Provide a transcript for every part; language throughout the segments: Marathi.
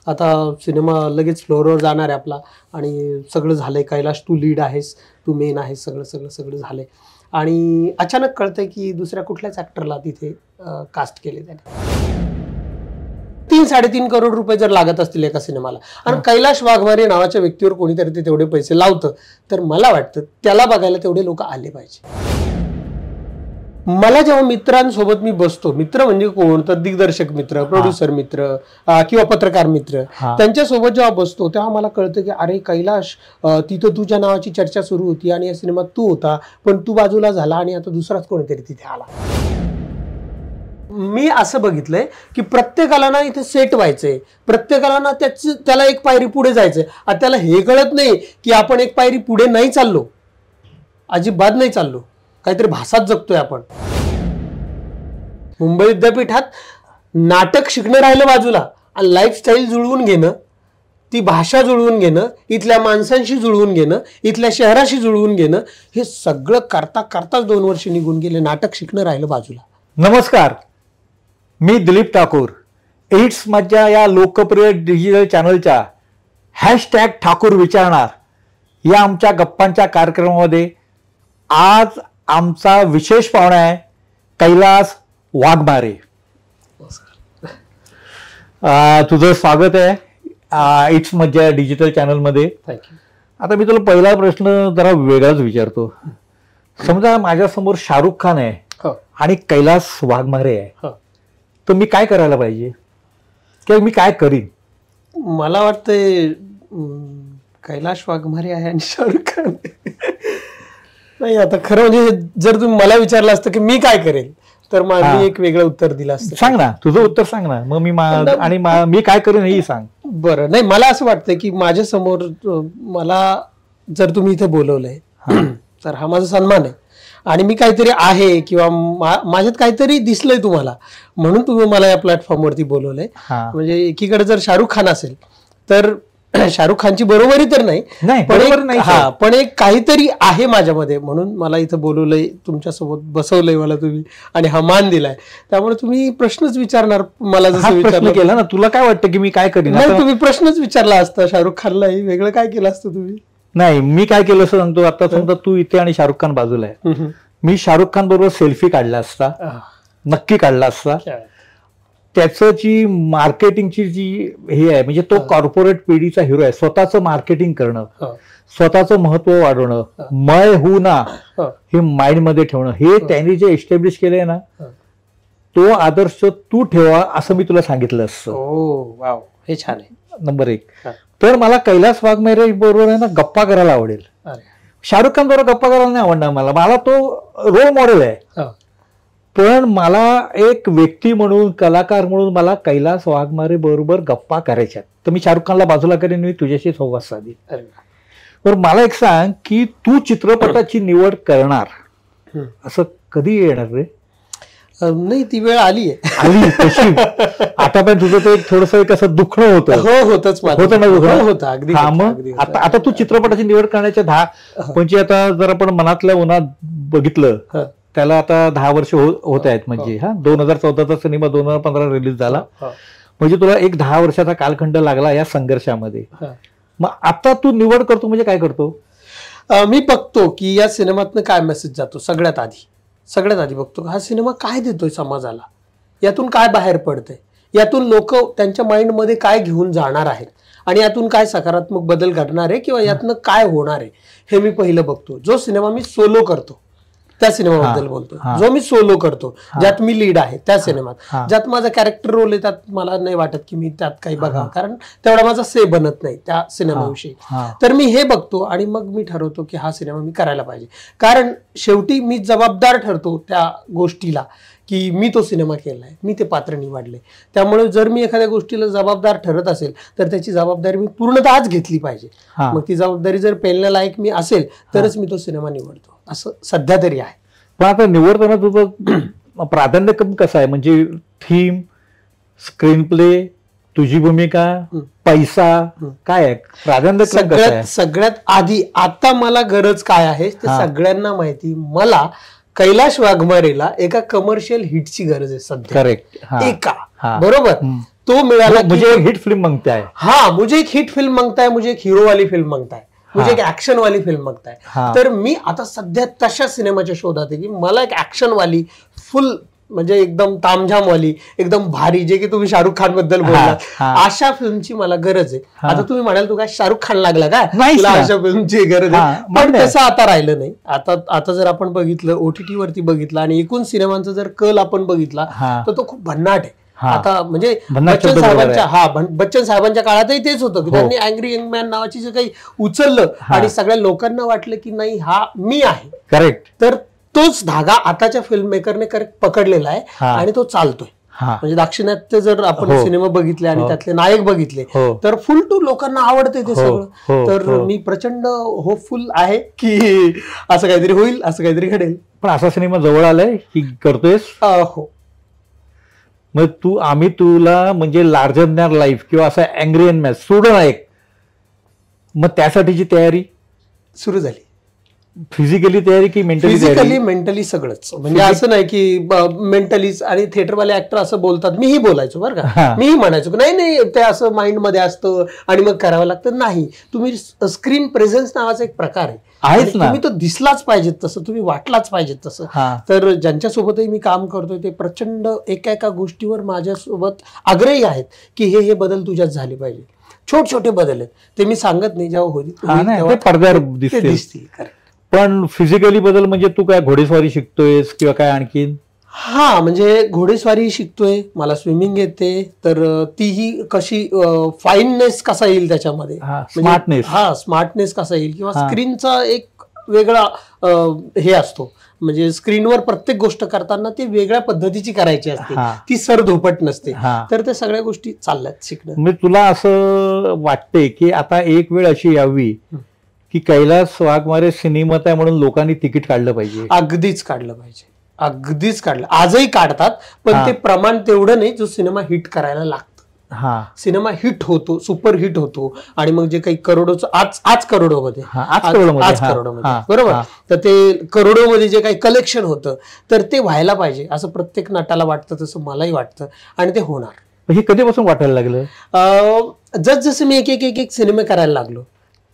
आता सिनेमा लगेच फ्लोअरवर जाणार आहे आपला आणि सगळं झालंय. कैलाश तू लीड आहेस, तू मेन आहेस, सगळं सगळं सगळं झालंय आणि अचानक कळतंय की दुसऱ्या कुठल्याच ऍक्टरला तिथे कास्ट केले त्याने. 3-3.5 करोड रुपये जर लागत असतील एका सिनेमाला आणि कैलाश वाघमारे नावाच्या व्यक्तीवर कोणीतरी ते तेवढे पैसे लावतं तर मला वाटतं त्याला बघायला तेवढे लोक आले पाहिजे. मला जेव्हा मित्रांसोबत मी बसतो, मित्र म्हणजे कोण तर दिग्दर्शक मित्र, प्रोड्युसर मित्र किंवा पत्रकार मित्र, त्यांच्यासोबत जेव्हा बसतो तेव्हा मला कळतं की अरे कैलाश, तिथं तुझ्या नावाची चर्चा सुरू होती आणि या सिनेमात तू होता पण तू बाजूला झाला आणि आता दुसराच कोणीतरी तिथे आला. मी असं बघितलंय की प्रत्येकाला ना इथे सेट व्हायचंय, प्रत्येकाला ना त्याला एक पायरी पुढे जायचंय. आता त्याला हे कळत नाही की आपण एक पायरी पुढे नाही चाललो, अजिबात नाही चाललो, काहीतरी भासात जगतोय आपण. मुंबई विद्यापीठात नाटक शिकणं राहिलं बाजूला आणि लाईफस्टाईल जुळवून घेणं, ती भाषा जुळवून घेणं, इथल्या माणसांशी जुळवून घेणं, इथल्या शहराशी जुळवून घेणं, हे सगळं करता करताच 2 वर्ष निघून गेले. नाटक शिकणं राहिलं बाजूला. नमस्कार, मी दिलीप ठाकूर. इट्स मज्जा या लोकप्रिय डिजिटल चॅनलच्या हॅशटॅग ठाकूर विचारणार या आमच्या गप्पांच्या कार्यक्रमामध्ये आज आमचा विशेष पाहुणा आहे कैलास वाघमारे. तुझं स्वागत आहे इट्स मज्जा डिजिटल चॅनलमध्ये. आता मी तुला पहिला प्रश्न जरा वेगळाच विचारतो. समजा माझ्यासमोर शाहरुख खान आहे आणि कैलास वाघमारे आहे, तर मी काय करायला पाहिजे किंवा मी काय करीन? मला वाटतंय कैलाश वाघमारे आहे आणि शाहरुख खान नाही. आता खरं म्हणजे जर तुम्ही मला विचारलं असतं की मी काय करेन तर मी एक वेगळं उत्तर दिलं असतं. सांग ना, तुझं उत्तर सांग ना, मग मी काय करेन हेही सांग. बरं, नाही मला असं वाटतंय की माझ्या समोर मला जर तुम्ही इथे बोलवलंय तर हा माझा सन्मान आहे आणि मी काहीतरी आहे किंवा माझ्यात काहीतरी दिसलंय तुम्हाला म्हणून तुम्ही मला या प्लॅटफॉर्मवरती बोलवलंय. म्हणजे एकीकडे जर शाहरुख खान असेल तर शाहरुख खानची बरोबरी तर नाही, पण एक काहीतरी आहे माझ्यामध्ये म्हणून मला इथं बोलवलंय, तुमच्यासोबत बसवलंय मला तुम्ही आणि हा मान दिलाय. त्यामुळे तुम्ही प्रश्नच विचारणार मला, जसं विचारलं केला ना. तुला काय वाटतं की मी काय करीन? नाही, तुम्ही प्रश्नच विचारला असता शाहरुख खानलाही, वेगळं काय केलं असतं तुम्ही? नाही, मी काय केलं असं सांगतो. आता समजा तू इथे आणि शाहरुख खान बाजूला आहे, मी शाहरुख खान बरोबर सेल्फी काढला असता, नक्की काढला असता. त्याचं जी मार्केटिंगची जी हे आहे, म्हणजे तो कॉर्पोरेट पिढीचा हिरो आहे. स्वतःचं मार्केटिंग करणं, स्वतःचं महत्व वाढवणं, मय हू ना हे माइंड मध्ये ठेवणं, हे त्यांनी जे एस्टॅब्लिश केलंय ना, तो आदर्श तू ठेवा असं मी तुला सांगितलं असतं. हे छान आहे. नंबर 1. तर मला कैलास वाघमारे बरोबर आहे ना गप्पा करायला आवडेल. शाहरुख खान बरोबर गप्पा करायला नाही आवडणार मला तो रोल मॉडेल आहे. पण मला एक व्यक्ती म्हणून, कलाकार म्हणून मला कैलास वाघमारे बरोबर गप्पा करायच्यात. तर मी शाहरुख खानला बाजूला करेन, मी तुझ्याशी संवाद साधेन. तर मला एक सांग की तू चित्रपटाची निवड करणार असं कधी येणार रे? नाही, ती वेळ आली तशी. आता पण तुझं ते थोडस कसं दुखणं होतं. होतं ना. आता तू चित्रपटाची निवड करण्याच्या 10 आता जर आपण मनातल्या उन्हात बघितलं त्याला आता 10 वर्ष होत आहेत. म्हणजे 2014चा सिनेमा 2015 रिलीज झाला, म्हणजे तुला एक 10 वर्षाचा कालखंड लागला या संघर्षामध्ये. मग आता तू निवड करतो म्हणजे काय करतो? मी बघतो की या सिनेमातनं काय मेसेज जातो. सगळ्यात आधी बघतो हा सिनेमा काय देतोय समाजाला, यातून काय बाहेर पडतंय, यातून लोक त्यांच्या माइंडमध्ये काय घेऊन जाणार आहेत आणि यातून काय सकारात्मक बदल घडणार आहे किंवा यातनं काय होणार आहे हे मी पहिलं बघतो. जो सिनेमा मी सोलो करतो त्या सिनेमाबद्दल बोलतो. जो मी सोलो करतो, ज्यात मी लीड आहे त्या सिनेमात, ज्यात माझा कॅरेक्टर रोल आहे, त्यात मला नाही वाटत की मी त्यात काही बघा, कारण तेवढा माझा से बनत नाही त्या सिनेमाविषयी. तर मी हे बघतो आणि मग मी ठरवतो की हा सिनेमा मी करायला पाहिजे. कारण शेवटी मी जबाबदार ठरतो त्या गोष्टीला की मी तो सिनेमा केलाय, मी ते पात्र निवडले. त्यामुळे जर मी एखाद्या गोष्टीला जबाबदार ठरत असेल तर त्याची जबाबदारी मी पूर्णतःच घेतली पाहिजे. मग ती जबाबदारी जर पेलण्यालायक मी असेल तरच मी तो सिनेमा निवडतो, असं सध्या तरी आहे. पण आता निवडताना तुझं प्राधान्यक्रम कसं आहे? म्हणजे थीम, स्क्रीन प्ले, तुझी भूमिका, पैसा, काय आहे प्राधान्यक्रम? सगळ्यात आधी आता मला गरज काय आहे ते सगळ्यांना माहिती. मला कैलाश वाघमारेला एका कमर्शियल हिटची गरज आहे सध्या. करेक्ट. एका बरोबर. तो मिळाला मुझे एक हिट फिल्म मांगता है. हाँ, मुझे एक हिट फिल्म मांगता है, मुझे एक हीरो वाली फिल्म मांगता है, मुझे एक ऍक्शन वाली फिल्म मागताय. तर मी आता सध्या तशा सिनेमाच्या शोधात आहे की मला एक ऍक्शन वाली फुल म्हणजे एकदम तामझाम वाली एकदम भारी, जे की तुम्ही शाहरुख खान बद्दल बोललात, अशा फिल्मची मला गरज आहे. आता तुम्ही म्हणाल तू काय शाहरुख खान लागला का तुला अशा फिल्मची गरज आहे, पण तसं आता राहिलं नाही. आता जर आपण बघितलं OTT वरती बघितलं आणि एकूण सिनेमांचा जर कल आपण बघितला तर तो खूप भन्नाट आहे. आता म्हणजे बच्चन साहेबांच्या काळातही तेच होतं की त्यांनी अँग्री यंग मॅन नावाची जे काही उचललं आणि सगळ्या लोकांना वाटलं की नाही हा मी आहे. करेक्ट. तर तोच धागा आताच्या फिल्म मेकरने पकडलेला आहे आणि तो चालतोय. म्हणजे दाक्षिणात्य जर आपण सिनेमा बघितले आणि त्यातले नायक बघितले तर फुल टू लोकांना आवडते ते सगळं. तर मी प्रचंड होपफुल आहे की असं काहीतरी होईल, असं काहीतरी घडेल. पण असा सिनेमा जवळ आलाय की करतोयस? हो. मग आम्ही तुला म्हणजे लार्जर दॅन लाईफ किंवा असं अँग्री यंग मॅन सोडून आहे, मग त्यासाठीची तयारी सुरू झाली. फिजिकली तयारी की मेंटली? फिजिकली मेंटली सगळंच. म्हणजे असं नाही की मेंटली आणि थिएटरवाले ऍक्टर असं बोलतात, मीही बोलायचो बरं का, मीही म्हणायचो की नाही नाही ते असं माइंड मध्ये असतं आणि मग करावं लागतं. नाही, तुम्ही स्क्रीन प्रेझेन्स नावाचा एक प्रकार आहे, तुम्ही तो दिसलाच पाहिजेत तसं, तुम्ही वाटलाच पाहिजेत तसं. तर ज्यांच्यासोबतही मी काम करतोय ते प्रचंड एका एका गोष्टीवर माझ्यासोबत आग्रही आहेत की हे बदल तुझ्यात झाले पाहिजे. छोटे छोटे बदल आहेत, ते मी सांगत नाही, जेव्हा होईल पडद्यावर दिसतील. पण फिजिकली बदल म्हणजे तू काय घोडेस्वारी शिकतोयस किंवा काय आणखीन? हा, म्हणजे घोडेस्वारी शिकतोय, मला स्विमिंग येते, तर तीही कशी फाईननेस कसा येईल त्याच्यामध्ये, स्मार्टनेस कसा येईल, किंवा स्क्रीनचा एक वेगळा हे असतो. म्हणजे स्क्रीनवर प्रत्येक गोष्ट करताना ती वेगळ्या पद्धतीची करायची असते, ती सरधोपट नसते. तर त्या सगळ्या गोष्टी चालल्यात शिकणं. म्हणजे तुला असं वाटते की आता एक वेळ अशी यावी की कैलास वाघमारे सिनेमात आहे म्हणून लोकांनी तिकीट काढलं पाहिजे? अगदीच काढलं पाहिजे, अगदीच काढलं. आजही काढतात, पण ते प्रमाण तेवढं नाही जो सिनेमा हिट करायला लागतं. सिनेमा हिट होतो, सुपर हिट होतो, आणि मग जे काही करोडोचं आज करोडोमध्ये बरोबर, तर ते करोडोमध्ये जे काही कलेक्शन होतं तर ते व्हायला पाहिजे असं प्रत्येक नटाला वाटतं, तसं मलाही वाटतं आणि ते होणार. हे कधीपासून वाटायला लागलं? जसं मी एक एक सिनेमे करायला लागलो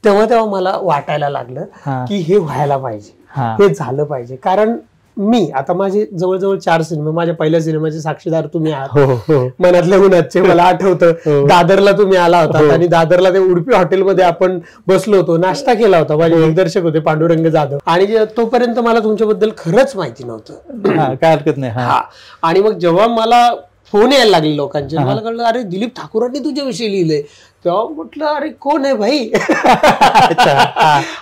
तेव्हा मला वाटायला लागलं की हे व्हायला पाहिजे, हे झालं पाहिजे. कारण मी आता माझे जवळजवळ 4 सिनेमे, माझ्या पहिल्या सिनेमाचे साक्षीदार तुम्ही आहात, मनातल्या उन्हाचे. मला आठवतं दादरला तुम्ही आला होता आणि दादरला ते उडपी हॉटेलमध्ये आपण बसलो होतो, नाश्ता केला होता. माझे दिग्दर्शक होते पांडुरंग जाधव, आणि तोपर्यंत मला तुमच्याबद्दल खरंच माहिती नव्हतं. काय हरकत नाही. आणि मग जेव्हा मला फोन यायला लागले लोकांचे, मला कळलं अरे दिलीप ठाकूरांनी तुझ्याविषयी लिहिलंय. तेव्हा म्हटलं अरे कोण आहे भाई.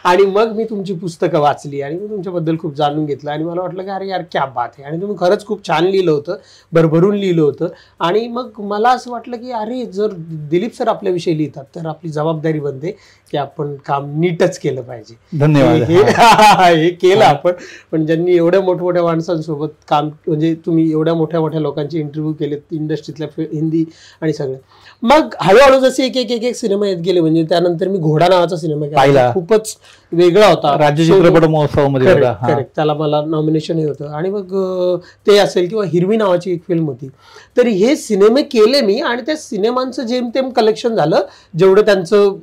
आणि मग मी तुमची पुस्तकं वाचली आणि मी तुमच्याबद्दल खूप जाणून घेतलं आणि मला वाटलं की अरे यार क्या बात आहे. आणि तुम्ही खरंच खूप छान लिहिलं होतं, भरभरून लिहिलं होतं. आणि मग मला असं वाटलं की अरे जर दिलीप सर आपल्याविषयी लिहितात तर आपली जबाबदारी बनते की आपण काम नीटच केलं पाहिजे. धन्यवाद. हे केलं आपण, पण ज्यांनी एवढ्या मोठमोठ्या माणसांसोबत काम, म्हणजे तुम्ही एवढ्या मोठ्या मोठ्या लोकांचे इंटरव्ह्यू केलेत इंडस्ट्रीतल्या, हिंदी आणि सगळं. मग हळूहळू जसे एक सिनेमा येत गेले. म्हणजे त्यानंतर मी घोडा नावाचा सिनेमा केला, खूपच वेगळा होता, राज्य चित्रपट महोत्सवामध्ये होता. त्याला मला नॉमिनेशनही होतं. आणि मग ते असेल किंवा हिरवी नावाची एक फिल्म होती. तर हे सिनेमे केले मी, आणि त्या सिनेमांचं जेमतेम कलेक्शन झालं, जेवढं त्यांचं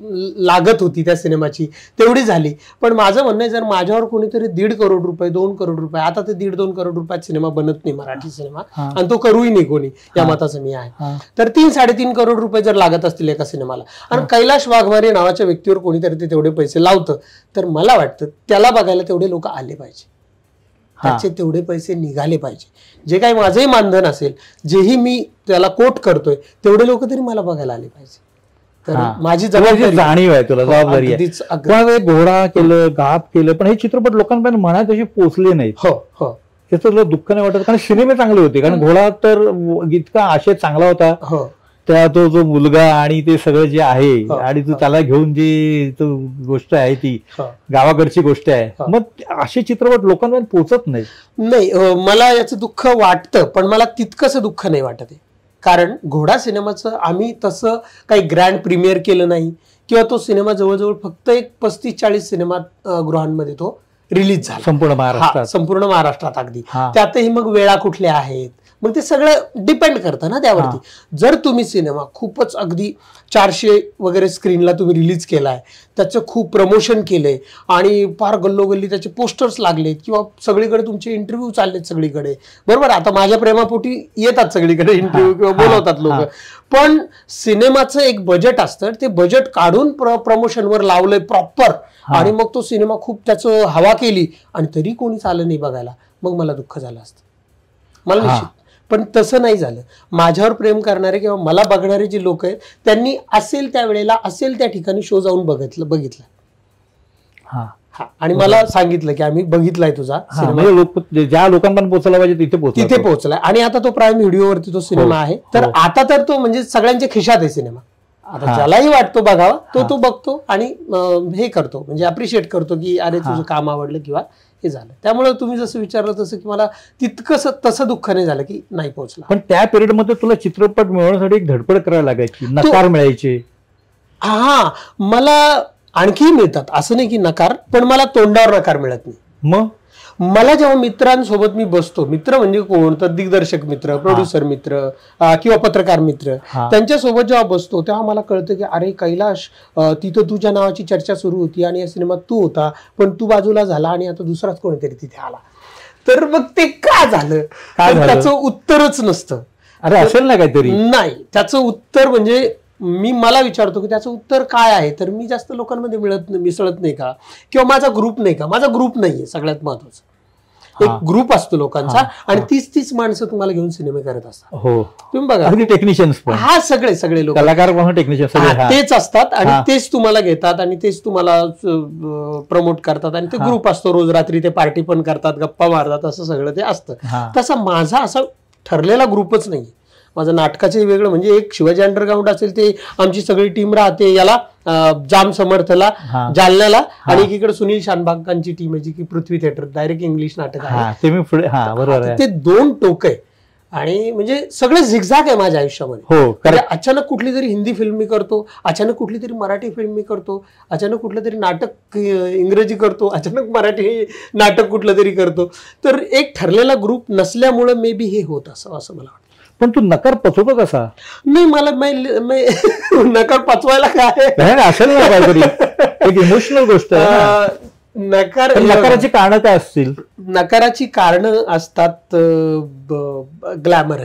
लागत होती त्या सिनेमाची तेवढी झाली. पण माझं म्हणणं आहे, जर माझ्यावर कोणीतरी 1.5 करोड रुपये 2 करोड रुपये, आता ते 1.5-2 करोड रुपयात सिनेमा बनत नाही मराठी सिनेमा, आणि तो करूही नाही कोणी, या मताचं मी आहे. तर 3-3.5 करोड रुपये जर लागत असतील एका सिनेमाला, आणि कैलाश वाघमारे नावाच्या व्यक्तीवर कोणीतरी ते तेवढे पैसे लावतं, तर मला वाटतं त्याला बघायला तेवढे लोक आले पाहिजे, त्याचे तेवढे पैसे निघाले पाहिजे. जे काही माझंही मानधन असेल, जेही मी त्याला कोट करतोय, तेवढे लोक तरी मला बघायला आले पाहिजे. तर माझी जबाबदारी, जाणीव आहे, तुला जबाबदारी आहे. घोडा केलं, गाप केलं, पण हे चित्रपट लोकांपर्यंत म्हणा तशी पोचले नाहीत. हो, त्याचं तुला दुःख नाही वाटत? कारण सिनेमे चांगले होते, कारण घोडा तर इतका आशय चांगला होता. त्या तो जो मुलगा आणि ते सगळं जे आहे, आणि तू त्याला घेऊन जी गोष्ट आहे ती गावाकडची गोष्ट आहे, मग असे चित्रपट लोकांपर्यंत पोहोचत नाही. मला याचं दुःख वाटतं, पण मला तितकंसं दुःख नाही वाटत आहे. कारण घोडा सिनेमाचं आम्ही तसं काही ग्रँड प्रीमियर केलं नाही, किंवा तो सिनेमा जवळजवळ फक्त एक 35-40 सिनेमा गृहांमध्ये तो रिलीज झाला संपूर्ण महाराष्ट्रात. अगदी. त्यातही मग वेळा कुठल्या आहेत, मग ते सगळं डिपेंड करतं ना त्यावरती. जर तुम्ही सिनेमा खूपच अगदी 400 वगैरे स्क्रीनला तुम्ही रिलीज केलाय, त्याचं खूप प्रमोशन केलंय आणि फार गल्लोगल्ली त्याचे पोस्टर्स लागलेत किंवा सगळीकडे तुमचे इंटरव्ह्यू चाललेत सगळीकडे, बरोबर, आता माझ्या प्रेमापोटी येतात सगळीकडे इंटरव्ह्यू किंवा बोलवतात लोक, पण सिनेमाचं एक बजेट असतं, ते बजेट काढून प्रमोशनवर लावलंय प्रॉपर आणि मग तो सिनेमा खूप त्याचं हवा केली आणि तरी कोणीच आलं नाही बघायला, मग मला दुःख झालं असतं, मला निश्चित. पण तसं नाही झालं. माझ्यावर प्रेम करणारे किंवा मला बघणारे जे लोक आहेत त्यांनी असेल त्या वेळेला असेल त्या ठिकाणी शो जाऊन बघितला आणि मला सांगितलं की आम्ही बघितलाय तुझा सिनेमा, ज्या लोकांपर्यंत पोहोचला पाहिजे तिथे पोहोचलाय आणि आता तो प्राईम व्हिडिओवरती तो सिनेमा आहे. तर आता तर तो म्हणजे सगळ्यांच्या खिशात आहे सिनेमा. आता ज्यालाही वाटतो बघावा तो बघतो आणि हे करतो, म्हणजे अप्रिशिएट करतो की अरे तुझं काम आवडलं किंवा हे झालं. त्यामुळे तुम्ही जसं विचारलं तसं की मला तितकंसं तसं दुःख नाही झालं की नाही पोहोचला. पण त्या पिरियडमध्ये तुला चित्रपट मिळवण्यासाठी एक धडपड करायला लागायची, नकार मिळायचे. मला आणखी मिळतात असं नाही की नकार, पण मला तोंडावर नकार मिळत नाही. मग मला जेव्हा मित्रांसोबत मी बसतो, मित्र म्हणजे कोण तर दिग्दर्शक मित्र, प्रोड्युसर मित्र किंवा पत्रकार मित्र, त्यांच्यासोबत जेव्हा बसतो तेव्हा मला कळतं की अरे कैलाश, तिथं तुझ्या नावाची चर्चा सुरू होती आणि या सिनेमात तू होता, पण तू बाजूला झाला आणि आता दुसराच कोणीतरी तिथे आला. तर मग ते का झालं, त्याचं उत्तरच नसतं. अरे असेल ना काहीतरी, नाही त्याचं उत्तर म्हणजे मला विचारतो की त्याचं उत्तर काय आहे, तर मी जास्त लोकांमध्ये मिसळत नाही का, किंवा माझा ग्रुप नाही का. माझा ग्रुप नाहीये सगळ्यात महत्वाचं. एक ग्रुप असतो लोकांचा आणि 30 माणसं तुम्हाला घेऊन सिनेमे करत असतात. हो तुम्ही बघा, टेक्निशियन्स सगळे लोक कलाकार टेक्निशियन तेच असतात आणि तेच तुम्हाला घेतात आणि तेच तुम्हाला प्रमोट करतात आणि ते ग्रुप असतो. रोज रात्री ते पार्टी पण करतात, गप्पा मारतात, असं सगळं ते असतं. तसं माझा असा ठरलेला ग्रुपच नाही. माझं नाटकाचे वेगळं, म्हणजे एक शिवाजी अंडरग्राऊंड असेल ते आमची सगळी टीम राहते याला जाम समर्थला जालन्याला, आणि एकीकडे सुनील शानबागांची टीम आहे जी की पृथ्वी थिएटर डायरेक्ट इंग्लिश नाटक आहे. ते 2 टोक आहे आणि म्हणजे सगळं झिगझॅग आहे माझ्या आयुष्यामध्ये. अचानक कुठली तरी हिंदी फिल्म मी करतो, अचानक कुठली तरी मराठी फिल्म मी करतो, अचानक कुठलं तरी नाटक इंग्रजी करतो, अचानक मराठी नाटक कुठलं तरी करतो. तर एक ठरलेला ग्रुप नसल्यामुळे मे बी हे होत असं मला वाटतं. पण तू नकार पचवतो कसा? नाही, मला नकार पचवायला काय असेल ना काहीतरी, एक इमोशनल गोष्ट. नकाराची कारण काय असतील? नकाराची कारण असतात ग्लॅमर.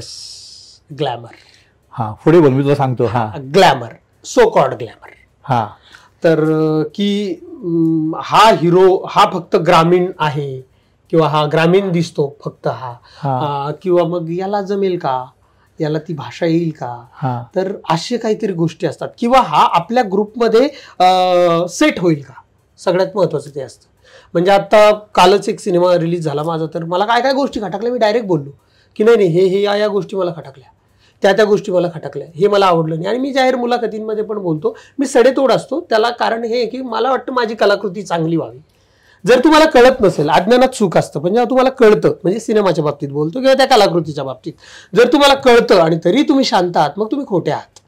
पुढे बोल, मी तुला सांगतो. Glamour, so called glamour. तर की हा हिरो हा फक्त ग्रामीण आहे किंवा हा ग्रामीण दिसतो फक्त किंवा मग याला जमेल का, याला ती भाषा येईल का, तर असे काहीतरी गोष्टी असतात. किंवा हा आपल्या ग्रुपमध्ये सेट होईल का, सगळ्यात महत्वाचं ते असतं. म्हणजे आता कालच एक सिनेमा रिलीज झाला माझा, तर मला काय काय गोष्टी खटकल्या मी डायरेक्ट बोललो की नाही हे या गोष्टी मला खटकल्या, त्या गोष्टी मला खटकल्या, हे मला आवडलं नाही. आणि मी जाहीर मुलाखतींमध्ये पण बोलतो, मी सडेतोड असतो. त्याला कारण हे की मला वाटतं माझी कलाकृती चांगली व्हावी. जर तुम्हाला कळत नसेल, अज्ञानात सुख असतं, पण जेव्हा तुम्हाला कळतं, म्हणजे सिनेमाच्या बाबतीत बोलतो किंवा त्या कलाकृतीच्या बाबतीत, जर तुम्हाला कळतं आणि तरी तुम्ही शांत आहात, मग तुम्ही खोटे आहात.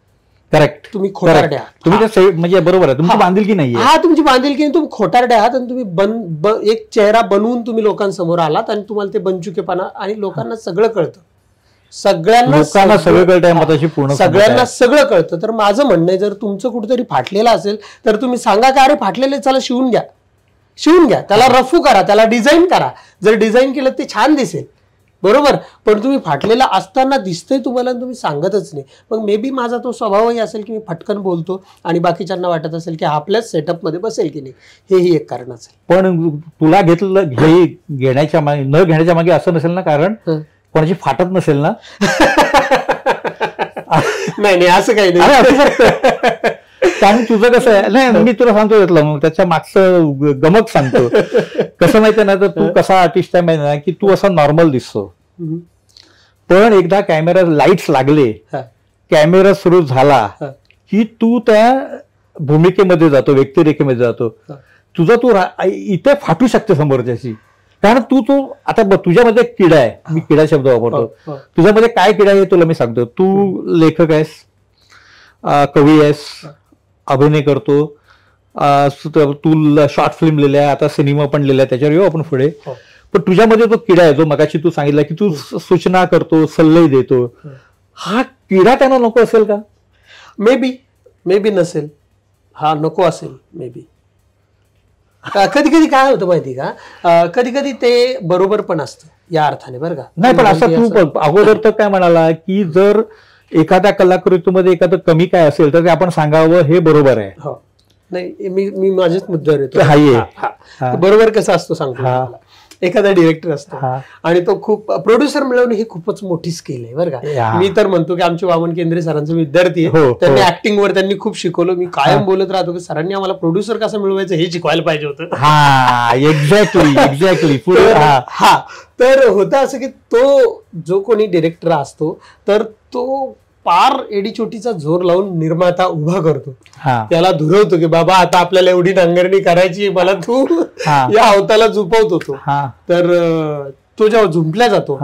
करेक्ट, तुम्ही खोटारडे आहात. तुम्ही म्हणजे बरोबर आहे, तुमची बांधिलकी नाही. तुमची बांधिलकी नाही, तुम्ही खोटारडे आहात आणि तुम्ही एक चेहरा बनवून तुम्ही लोकांसमोर आलात आणि तुम्हाला ते बनचुकेपणा, आणि लोकांना सगळं कळतं, सगळ्यांना सगळं कळतं. तर माझं म्हणणं आहे, जर तुमचं कुठेतरी फाटलेलं असेल तर तुम्ही सांगा का अरे फाटलेले, चला शिवून घ्या, त्याला रफू करा, त्याला डिझाईन करा. जर डिझाईन केलं ते छान दिसेल, बरोबर, पण तुम्ही फाटलेला असताना दिसतंय तुम्हाला, तुम्ही सांगतच नाही. मग मे बी माझा तो स्वभावही असेल की मी फटकन बोलतो आणि बाकीच्यांना वाटत असेल की आपल्याच सेटअपमध्ये बसेल की नाही, हेही एक कारण असेल. पण तुला घेण्याच्या मागे न घेण्याच्या मागे असं नसेल ना कारण कोणाची फाटत नसेल ना? नाही असं काही नाही. कारण तुझं कसं आहे, नाही मी तुला सांगतो घेतलं, मग त्याच्या मागचं गमक सांगतो. कसं माहितीये ना, तर तू कसा आर्टिस्ट आहे माहिती ना, की तू असा नॉर्मल दिसतो, पण एकदा कॅमेरा लाईट्स लागले, कॅमेरा सुरू झाला की तू त्या भूमिकेमध्ये जातो, व्यक्तिरेखेमध्ये जातो. तू इथे फाटू शकते समोरच्याशी. कारण तू आता तुझ्यामध्ये एक किडा आहे, मी किडा शब्द वापरतो. तुझ्यामध्ये काय किडा आहे तुला मी सांगतो. तू लेखक आहेस, कवी आहेस, अभिनय करतो, तू शॉर्ट फिल्म लिहिल्या, आता सिनेमा पण लिहिल्या, त्याच्यावर येऊ आपण पुढे. पण तुझ्यामध्ये तो किडा आहे जो मगाशी तू सांगितला की तू सूचना करतो, सल्ले देतो, हा किडा त्यांना नको असेल का? मे बी नसेल, हा नको असेल मे बी. कधी कधी काय होतं माहिती का, कधी कधी ते बरोबर पण असतं या अर्थाने, बरं का. नाही पण असं तू अगोदर तर काय म्हणाला की जर एखाद्या कलाकृतीमध्ये एखादं कमी काय असेल तर ते आपण सांगावं हे बरोबर आहे. हो, नाही मी माझ्याच मुद्द्यावर येतो. बरोबर कसं असतो सांगतो. एखादा डिरेक्टर असतो आणि तो खूप प्रोड्युसर मिळवणे ही खूपच मोठी स्किल आहे, बरं का. मी तर म्हणतो की आमचे वामन केंद्रे सरांचे विद्यार्थी आहे, त्यांनी ऍक्टिंगवर त्यांनी खूप शिकवलं. मी कायम बोलत राहतो की सरांनी आम्हाला प्रोड्युसर कसं मिळवायचं हे शिकवायला पाहिजे होतं. एक्झॅक्टली. तर होतं असं की तो जो कोणी डिरेक्टर असतो तर तो पार एडीचोटीचा जोर लावून निर्माता उभा करतो, त्याला धुरवतो की बाबा आता आपल्याला एवढी नांगरणी करायची, मला तू या अवताला झुपवतो तो. तर तो जेव्हा झुंपला जातो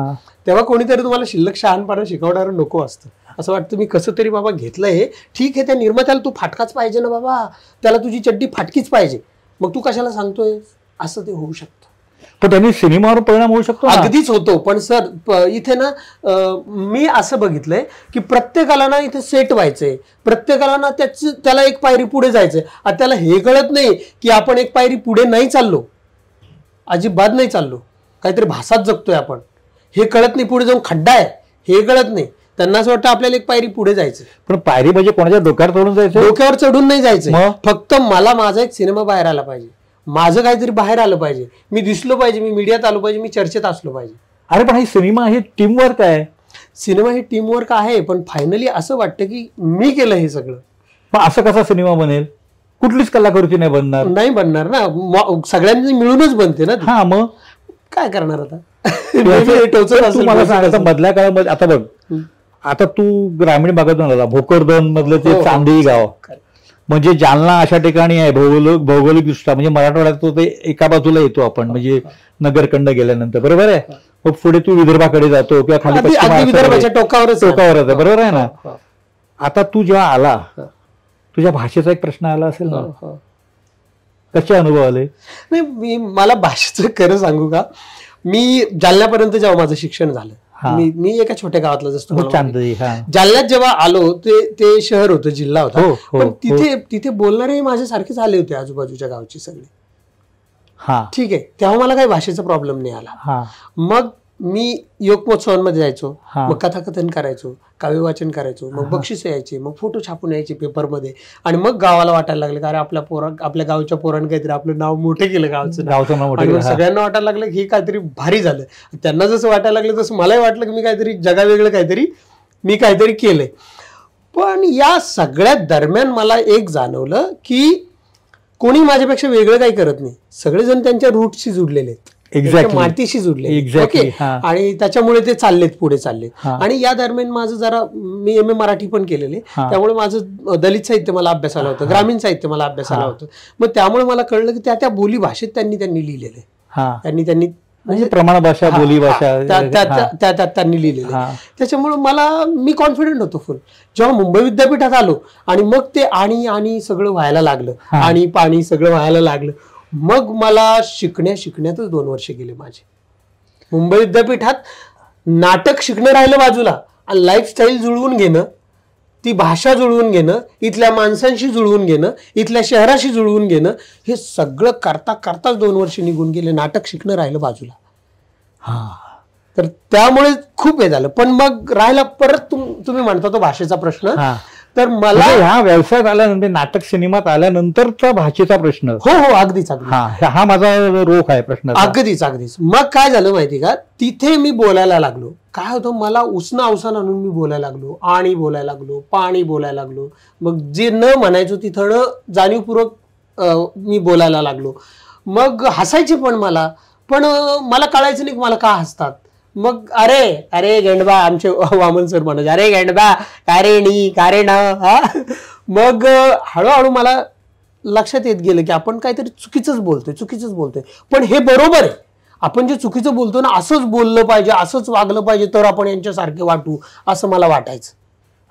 तेव्हा कोणीतरी तुम्हाला शिल्लक शहाणपणा शिकवणारं नको असतं. असं वाटतं मी कसं तरी बाबा घेतलंय, ठीक आहे, त्या निर्मात्याला तू फाटकाच पाहिजे ना बाबा, त्याला तुझी चड्डी फाटकीच पाहिजे, मग तू कशाला सांगतोय, असं ते होऊ शकतं. पण त्यांनी सिनेमावर परिणाम होऊ शकतो, अगदीच होतो. पण सर इथे ना मी असं बघितलंय की प्रत्येकाला ना इथे सेट व्हायचंय, प्रत्येकाला ना त्याला एक पायरी पुढे जायचंय. आता त्याला हे कळत नाही की आपण एक पायरी पुढे नाही चाललो, अजिबात नाही चाललो, काहीतरी भासात जगतोय आपण, हे कळत नाही. पुढे जाऊन खड्डा आहे हे कळत नाही. त्यांना असं वाटतं आपल्याला एक पायरी पुढे जायचं. पण पायरी म्हणजे कोणाच्या डोक्यावर चढून जायचं? डोक्यावर चढून नाही जायचं, फक्त मला माझा एक सिनेमा बाहेर आला पाहिजे, माझं काहीतरी बाहेर आलं पाहिजे, मी दिसलो पाहिजे, मी मीडियात आलो पाहिजे, मी चर्चेत असलो पाहिजे. अरे पण हे सिनेमा हे टीमवर्क आहे. सिनेमा हे टीमवर्क आहे, पण फायनली असं वाटतं की मी केलं हे सगळं. पण असं कसा सिनेमा बनेल? कुठलीच कलाकृती नाही बनणार. नाही बनणार ना, सगळ्यांनी मिळूनच बनते ना. हा, मग काय करणार आता. मला सांगायचं मधल्या काळामध्ये, आता बघ, आता तू ग्रामीण भागातून आला, भोकरदन मधलं ते चांदी गाव म्हणजे जालना अशा ठिकाणी आहे भौगोलिक दृष्ट्या, म्हणजे मराठवाड्यात तो ते एका बाजूला येतो आपण, म्हणजे नगरखंड गेल्यानंतर, बरोबर आहे. मग पुढे तू विदर्भाकडे जातो किंवा खाली टोकावरच आहे, बरोबर आहे ना. आता तू जेव्हा आला, तुझ्या भाषेचा एक प्रश्न आला असेल ना, कसे अनुभव आले? नाही, मला भाषेचं खरं सांगू का, मी जालन्यापर्यंत जेव्हा माझं शिक्षण झालं, मी एका छोट्या गावातलं जसं जालन्यात जेव्हा आलो, ते शहर होतं, जिल्हा होता, पण तिथे बोलणारे माझ्यासारखेच आले होते आजूबाजूच्या गावचे सगळे. ठीक आहे, तेव्हा मला काही भाषेचा प्रॉब्लेम नाही आला. मग मी योग महोत्सवांमध्ये जायचो, मग कथाकथन करायचो, काव्य वाचन करायचो, मग बक्षिस यायचे, मग फोटो छापून यायचे पेपरमध्ये, आणि मग गावाला वाटायला लागलं कारण आपल्या गावच्या पोरांनी काहीतरी आपलं नाव मोठे केलं, गावचं नाव, आणि सगळ्यांना वाटायला लागलं की हे काहीतरी भारी झालं. त्यांना जसं वाटायला लागलं तसं मलाही वाटलं की मी काहीतरी जगावेगळं काहीतरी केलंय. पण या सगळ्या दरम्यान मला एक जाणवलं की कोणी माझ्यापेक्षा वेगळं काही करत नाही, सगळेजण त्यांच्या रूटशी जुडलेले आहेत, मातीशी जुडले, ओके, आणि त्याच्यामुळे ते पुढे चाललेत. आणि या दरम्यान माझं जरा, मी MA मराठी पण केलेले, त्यामुळे माझं दलित साहित्य मला अभ्यासाला होतं, ग्रामीण साहित्य मला अभ्यासाला होतं. मग त्यामुळे मला कळलं की त्या बोली भाषेत त्यांनी लिहिलेले, त्यांनी म्हणजे प्रमाण भाषा, बोली भाषा त्यांनी लिहिलेले. त्याच्यामुळे मी कॉन्फिडंट होतो फुल. जेव्हा मुंबई विद्यापीठात आलो आणि मग ते आणि सगळं व्हायला लागलं, आणि पाणी सगळं व्हायला लागलं, मग मला शिकण्यातच 2 वर्ष गेले माझे. मुंबई विद्यापीठात नाटक शिकणं राहिलं बाजूला, आणि लाईफस्टाईल जुळवून घेणं, ती भाषा जुळवून घेणं, इथल्या माणसांशी जुळवून घेणं, इथल्या शहराशी जुळवून घेणं, हे सगळं करताच 2 वर्ष निघून गेले. नाटक शिकणं राहिलं बाजूला. तर त्यामुळे खूप हे झालं. पण मग राहिला परत तुम्ही म्हणता तो भाषेचा प्रश्न. तर मला ह्या व्यवसायात आल्यानंतर, नाटक सिनेमात आल्यानंतरचा भाषेचा प्रश्न, हो अगदीच, हा माझा रोख आहे प्रश्न. अगदीच. मग काय झालं माहिती का, तिथे मी बोलायला लागलो. काय होतं, मला उसना अवसान आणून मी बोलायला लागलो, आणि बोलायला लागलो, पाणी बोलायला लागलो. मग जे न म्हणायचो तिथं जाणीवपूर्वक मी बोलायला लागलो. मग हसायचे पण मला कळायचं नाही मला का हसतात. मग अरे गेंडबा, आमचे वामन सर म्हणायचे, अरे गेंडबा कारे ना. मग हळूहळू मला लक्षात येत गेलं की आपण काहीतरी चुकीचंच बोलतोय. पण हे बरोबर आहे, आपण जे चुकीचं बोलतो ना, असंच बोललं पाहिजे, असंच वागलं पाहिजे, तर आपण यांच्यासारखे वाटू, असं मला वाटायचं.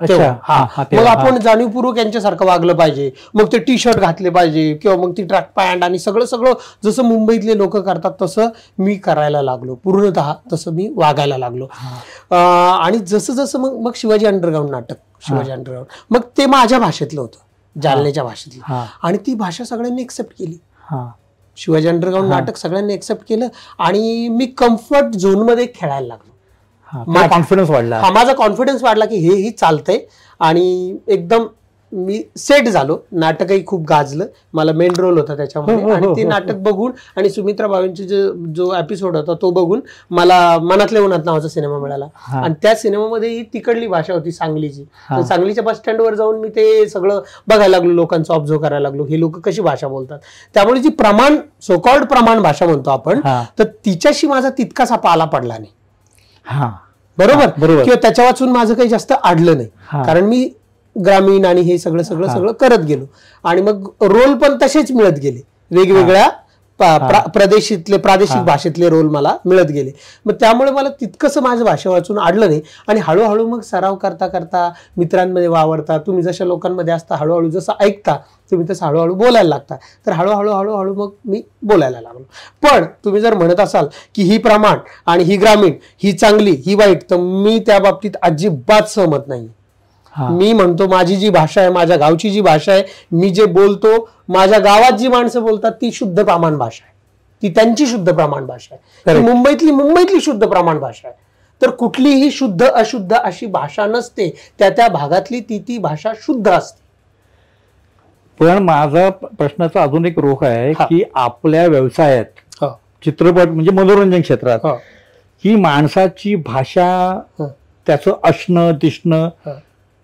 मग आपण जाणीवपूर्वक यांच्यासारखं वागलं पाहिजे, मग ते टी शर्ट घातले पाहिजे किंवा मग ती ट्रॅक पॅन्ट आणि सगळं सगळं जसं मुंबईतले लोक करतात तसं मी करायला लागलो, पूर्णतः तसं मी वागायला लागलो. आणि जसं जसं मग शिवाजी अंडरग्राऊंड नाटक, शिवाजी अंडरग्राऊंड मग ते माझ्या भाषेतलं होतं, जालन्याच्या भाषेतलं, आणि ती भाषा सगळ्यांनी एक्सेप्ट केली. शिवाजी अंडरग्राऊंड नाटक सगळ्यांनी एक्सेप्ट केलं आणि मी कम्फर्ट झोनमध्ये खेळायला लागलो. कॉन्फिडन्स वाढला, माझा कॉन्फिडन्स वाढला की हे चालतंय आणि एकदम मी सेट झालो. नाटकही खूप गाजलं, मला मेन रोल होता त्याच्यामध्ये. आणि ते नाटक बघून आणि सुमित्रा भावेंची जो एपिसोड होता तो बघून मला मनातल्या उन्हात नावाचा सिनेमा मिळाला. आणि त्या सिनेमामध्ये ही तिकडली भाषा होती सांगलीची. सांगलीच्या बस स्टँडवर जाऊन मी ते सगळं बघायला लागलो, लोकांचं ऑब्झर्व करायला लागलो, हे लोक कशी भाषा बोलतात. त्यामुळे जी प्रमाण, सोकॉल्ड प्रमाण भाषा म्हणतो आपण, तर तिच्याशी माझा तितकासा पाला पडला नाही. बरोबर, किंवा त्याच्या वाचून माझं काही जास्त अडलं नाही, कारण मी ग्रामीण आणि हे सगळं सगळं सगळं करत गेलो. आणि मग रोल पण तसेच मिळत गेले, वेगवेगळ्या प्रादेशिक भाषेतले रोल मला मिळत गेले. मग त्यामुळे मला तितकंसं माझं भाषा वाचून अडलं नाही. आणि हळूहळू मग सराव करता करता, मित्रांमध्ये वावरता, तुम्ही जशा लोकांमध्ये असता, हळूहळू जसं ऐकता तुम्ही तसं हळूहळू बोलायला लागता. तर हळूहळू हळूहळू मग मी बोलायला लागलो. पण तुम्ही जर म्हणत असाल की ही प्रमाण आणि ही ग्रामीण, ही चांगली ही वाईट, तर मी त्या बाबतीत अजिबात सहमत नाही. मी म्हणतो माझी जी भाषा आहे, माझ्या गावची जी भाषा आहे, मी जे बोलतो, माझ्या गावात जी माणसं बोलतात ती शुद्ध प्रमाण भाषा आहे, ती त्यांची शुद्ध प्रमाण भाषा आहे. मुंबईतली शुद्ध प्रमाण भाषा आहे. तर कुठलीही शुद्ध अशुद्ध अशी भाषा नसते, त्या भागातली ती भाषा शुद्ध असते. पण माझा प्रश्नाचा अजून एक रोख आहे की आपल्या व्यवसायात, चित्रपट म्हणजे मनोरंजन क्षेत्रात, ही माणसाची भाषा, त्याचं असणं दिसणं,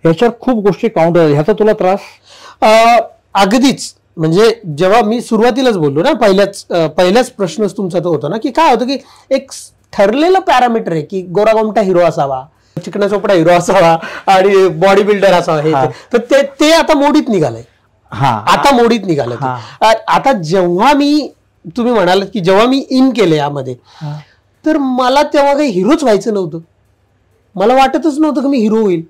ह्याच्यावर खूप गोष्टी काउंट होतात. ह्याचा तुला त्रास? अगदीच. म्हणजे जेव्हा मी सुरुवातीलाच बोललो ना, पहिल्याच प्रश्नच तुमचा तो होता ना, की काय होतं की एक ठरलेलं पॅरामीटर आहे की गोरागोमटा हिरो असावा, चिकना चोपडा हिरो असावा आणि बॉडी बिल्डर असावा, हे तर ते आता मोडीत निघालंय. आता मोडीत निघालं. आता जेव्हा तुम्ही म्हणाल की जेव्हा मी इन केले यामध्ये, तर मला तेव्हा काही हिरोच व्हायचं नव्हतं. मला वाटतच नव्हतं की मी हिरो होईल,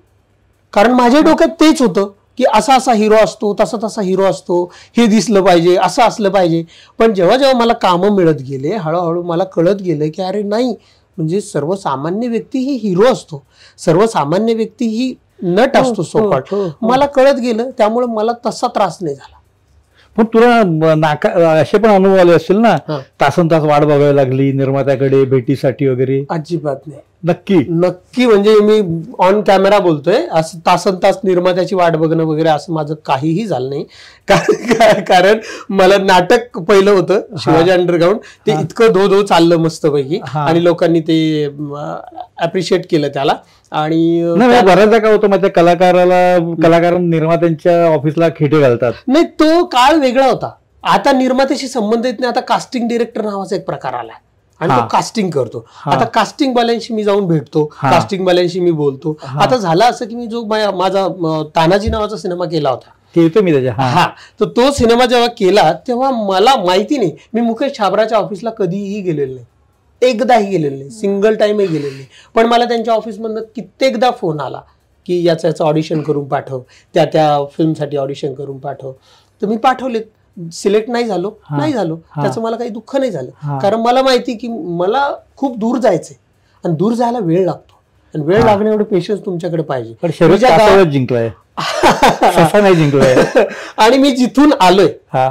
कारण माझ्या डोक्यात तेच होतं की असा असा हिरो असतो, तसा तसा हिरो असतो, हे दिसलं पाहिजे, असं असलं पाहिजे. पण जेव्हा जेव्हा मला कामं मिळत गेले, हळूहळू मला कळत गेलं की अरे नाही, म्हणजे सर्वसामान्य व्यक्ती ही हिरो असतो, सर्वसामान्य व्यक्ती ही नट असतो सोपाट. मला कळत गेलं, त्यामुळे मला तसा त्रास नाही झाला. पण तुला असे पण अनुभव आले असतील ना, तासन तास वाट बघायला लागली निर्मात्याकडे भेटीसाठी वगैरे? अजिबात नाही. नक्की म्हणजे मी ऑन कॅमेरा बोलतोय, असं तासन तास निर्मात्याची वाट बघणं वगैरे असं माझं काहीही झालं नाही. कारण मला नाटक पहिलं होतं शिवाजी अंडरग्राऊंड, ते इतकं धो चाललं मस्तपैकी आणि लोकांनी ते अप्रिशिएट केलं त्याला. आणि बऱ्याचदा काय होतं माहिती, कलाकार निर्मात्यांच्या ऑफिसला खेटे घालतात. नाही, तो काळ वेगळा होता. आता निर्मात्याशी संबंध येत नाही. आता कास्टिंग डिरेक्टर नावाचा एक प्रकार आला आणि तो कास्टिंग करतो. आता कास्टिंग वाल्यांशी मी जाऊन भेटतो, कास्टिंग वाल्यांशी मी बोलतो. आता झालं असं की मी जो माझा तानाजी नावाचा सिनेमा केला होता, मी त्याच्या तर तो सिनेमा जेव्हा केला तेव्हा मला माहिती नाही, मी मुकेश छाबराच्या ऑफिसला कधीही गेलेलो नाही, एकदाही गेलेलं नाही, सिंगल टाइमही गेलेलं नाही. पण मला त्यांच्या ऑफिसमधनं कित्येकदा फोन आला की याचं ऑडिशन करून पाठव, त्या फिल्मसाठी ऑडिशन करून पाठव. तर मी पाठवलेत. सिलेक्ट नाही झालो, त्याचं मला काही दुःख नाही झालं, कारण मला माहिती की मला खूप दूर जायचंय आणि दूर जायला वेळ लागतो, आणि वेळ लागणे एवढे पेशन्स तुमच्याकडे पाहिजे. जिंकलाय आणि मी जिथून आलोय,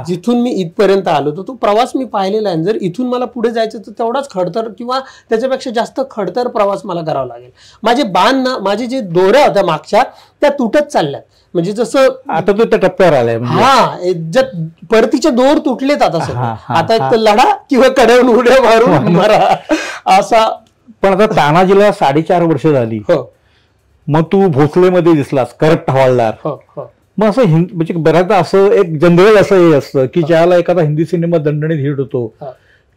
जिथून मी इथपर्यंत आलो, तर तो प्रवास मी पाहिलेला आहे. जर इथून मला पुढे जायचं तर तेवढाच खडतर किंवा त्याच्यापेक्षा जास्त खडतर प्रवास मला करावा लागेल. माझे जे दोऱ्या होत्या मागच्या त्या तुटत चालल्यात. म्हणजे जसं आता तो त्या टप्प्यावर आलाय, परतीचे दोर तुटलेत आता एक लढा किंवा कड्यावरून उड्या मारून मरा असा. पण आता तानाजीला 4.5 वर्ष झाली, मग तू भोसलेमध्ये दिसलास, करप्ट हवालदार. मग असं म्हणजे बऱ्याचदा असं एक जनरल असं हे असतं की ज्याला एखादा हिंदी सिनेमा दणदणीत हिट होतो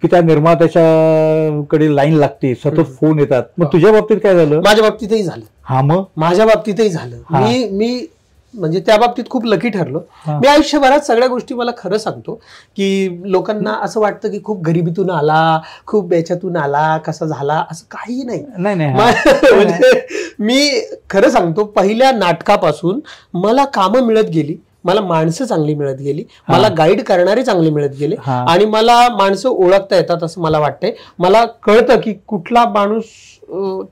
की त्या निर्मात्याच्याकडे लाईन लागते, सतत फोन येतात. मग तुझ्या बाबतीत काय झालं? माझ्या बाबतीतही झालं. मग माझ्या बाबतीतही झालं. मी म्हणजे त्या बाबतीत खूप लकी ठरलो. मी आयुष्यभरात सगळ्या गोष्टी मला खरं सांगतो की लोकांना असं वाटतं की खूप गरिबीतून आला, खूप याच्यातून आला, कसा झाला, असं काही नाही. म्हणजे मी खरं सांगतो, पहिल्या नाटकापासून मला कामं मिळत गेली, मला माणसं चांगली मिळत गेली, मला गाईड करणारे चांगले मिळत गेले आणि मला माणसं ओळखता येतात असं मला वाटतंय. मला कळतं की कुठला माणूस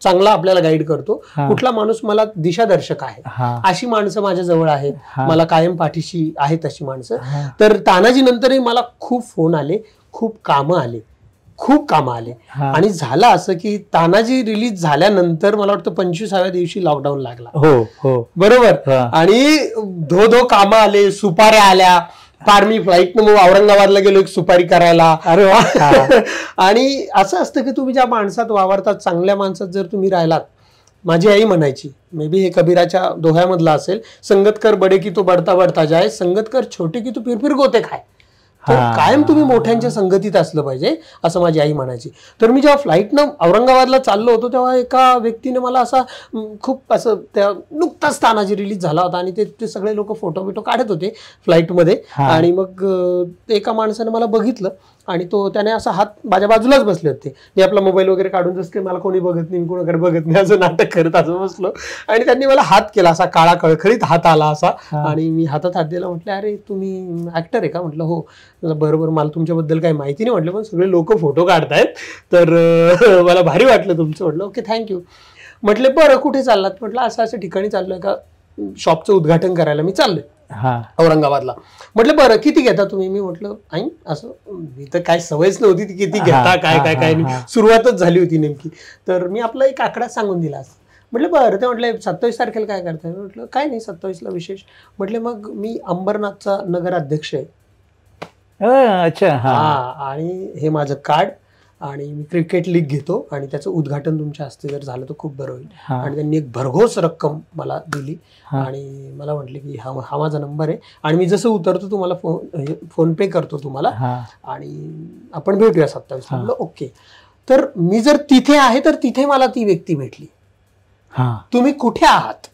चांगला आपल्याला गाईड करतो, कुठला माणूस मला दिशादर्शक आहे. अशी माणसं माझ्या जवळ आहेत, मला कायम पाठीशी आहेत अशी माणसं. तर तानाजी नंतरही मला खूप फोन आले, खूप कामं आले आणि झालं असं की तानाजी रिलीज झाल्यानंतर मला वाटतं 25व्या दिवशी लॉकडाऊन लागला. बरोबर. आणि धो कामं आले, सुपाऱ्या आल्या. फार मी फ्लाईटनं मग औरंगाबादला गेलो एक सुपारी करायला. अरे वा. आणि असं असतं की तुम्ही ज्या माणसात वावरतात, चांगल्या माणसात जर तुम्ही राहिलात, माझी आई म्हणायची, मे बी हे कबीराच्या दोह्यामधला असेल, संगत कर बडे की तो बडता बडता जाय, संगत कर छोटे की तू फिरफिर गोते खाय. तर कायम तुम्ही मोठ्यांच्या संगतीत असलं पाहिजे असं माझी आई म्हणायची. तर मी जेव्हा फ्लाईटनं औरंगाबादला चाललो होतो तेव्हा एका व्यक्तीने मला असा खूप असं, त्या नुकताच तानाजी रिलीज झाला होता आणि ते सगळे लोक फोटो बिटो काढत होते फ्लाईटमध्ये. आणि मग एका माणसाने मला बघितलं आणि त्याने असा हात माझ्या बाजूलाच बसले होते. मी आपला मोबाईल वगैरे काढून जसं की मला कोणी बघत नाही, कोणाकडे बघत नाही असं नाटक करत असं बसलो. आणि त्यांनी मला हात केला, असा काळा कळखळीत हात आला असा. आणि मी हातात हात दिला. म्हटलं अरे तुम्ही ऍक्टर आहे का? म्हटलं हो. बरोबर, मला तुमच्याबद्दल काही माहिती नाही म्हटलं, पण सगळे लोक फोटो काढतायत तर मला भारी वाटलं तुमचं. म्हटलं ओके थँक्यू. म्हटले बरं कुठे चाललात? म्हटलं असं ठिकाणी चाललोय, का शॉपचं उद्घाटन करायला मी चाललोय औरंगाबादला. म्हटलं बरं किती घेता तुम्ही? मी म्हटलं आई असं, मी तर काय सवयच नव्हती ती किती घेता काय नाही, सुरुवातच झाली होती नेमकी. तर मी आपला एक आकडा सांगून दिला. म्हटलं बरं. ते म्हटलं 27 तारखेला काय करताय? म्हटलं काय नाही 27ला विशेष. म्हटले मग मी अंबरनाथचा नगराध्यक्ष आहे. अच्छा. आणि हे माझं कार्ड आणि मी क्रिकेट लीग घेतो आणि त्याचं उद्घाटन तुमच्या हस्ते जर झालं तर खूप बरं होईल. आणि त्यांनी एक भरघोस रक्कम मला दिली आणि मला म्हटले की हा माझा नंबर आहे आणि मी जसं उतरतो तुम्हाला फोन पे करतो तुम्हाला आणि आपण भेटूया 27ला. म्हटलं ओके. तर मी जर तिथे आहे तर तिथे मला ती व्यक्ती भेटली. तुम्ही कुठे आहात,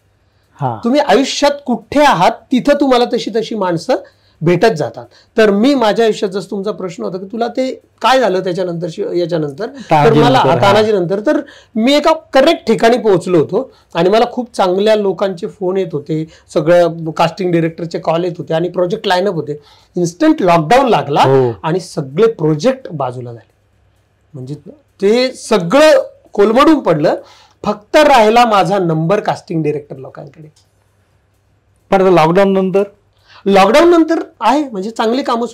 तुम्ही आयुष्यात कुठे आहात, तिथं तुम्हाला तशी माणसं भेटत जातात. तर मी माझ्या आयुष्यात जसं तुमचा प्रश्न होता की तुला ते काय झालं त्याच्यानंतर याच्यानंतर, तर मला तानाजी नंतर तर मी एका करेक्ट ठिकाणी पोहोचलो होतो आणि मला खूप चांगल्या लोकांचे फोन येत होते, सगळ्या कास्टिंग डिरेक्टरचे कॉल येत होते आणि प्रोजेक्ट लाईनअप होते. इन्स्टंट लॉकडाऊन लागला आणि सगळे प्रोजेक्ट बाजूला झाले. म्हणजे ते सगळं कोलमडून पडलं. फक्त राहिला माझा नंबर कास्टिंग डिरेक्टर लोकांकडे. पण लॉकडाऊन नंतर आहे म्हणजे चांगली कामं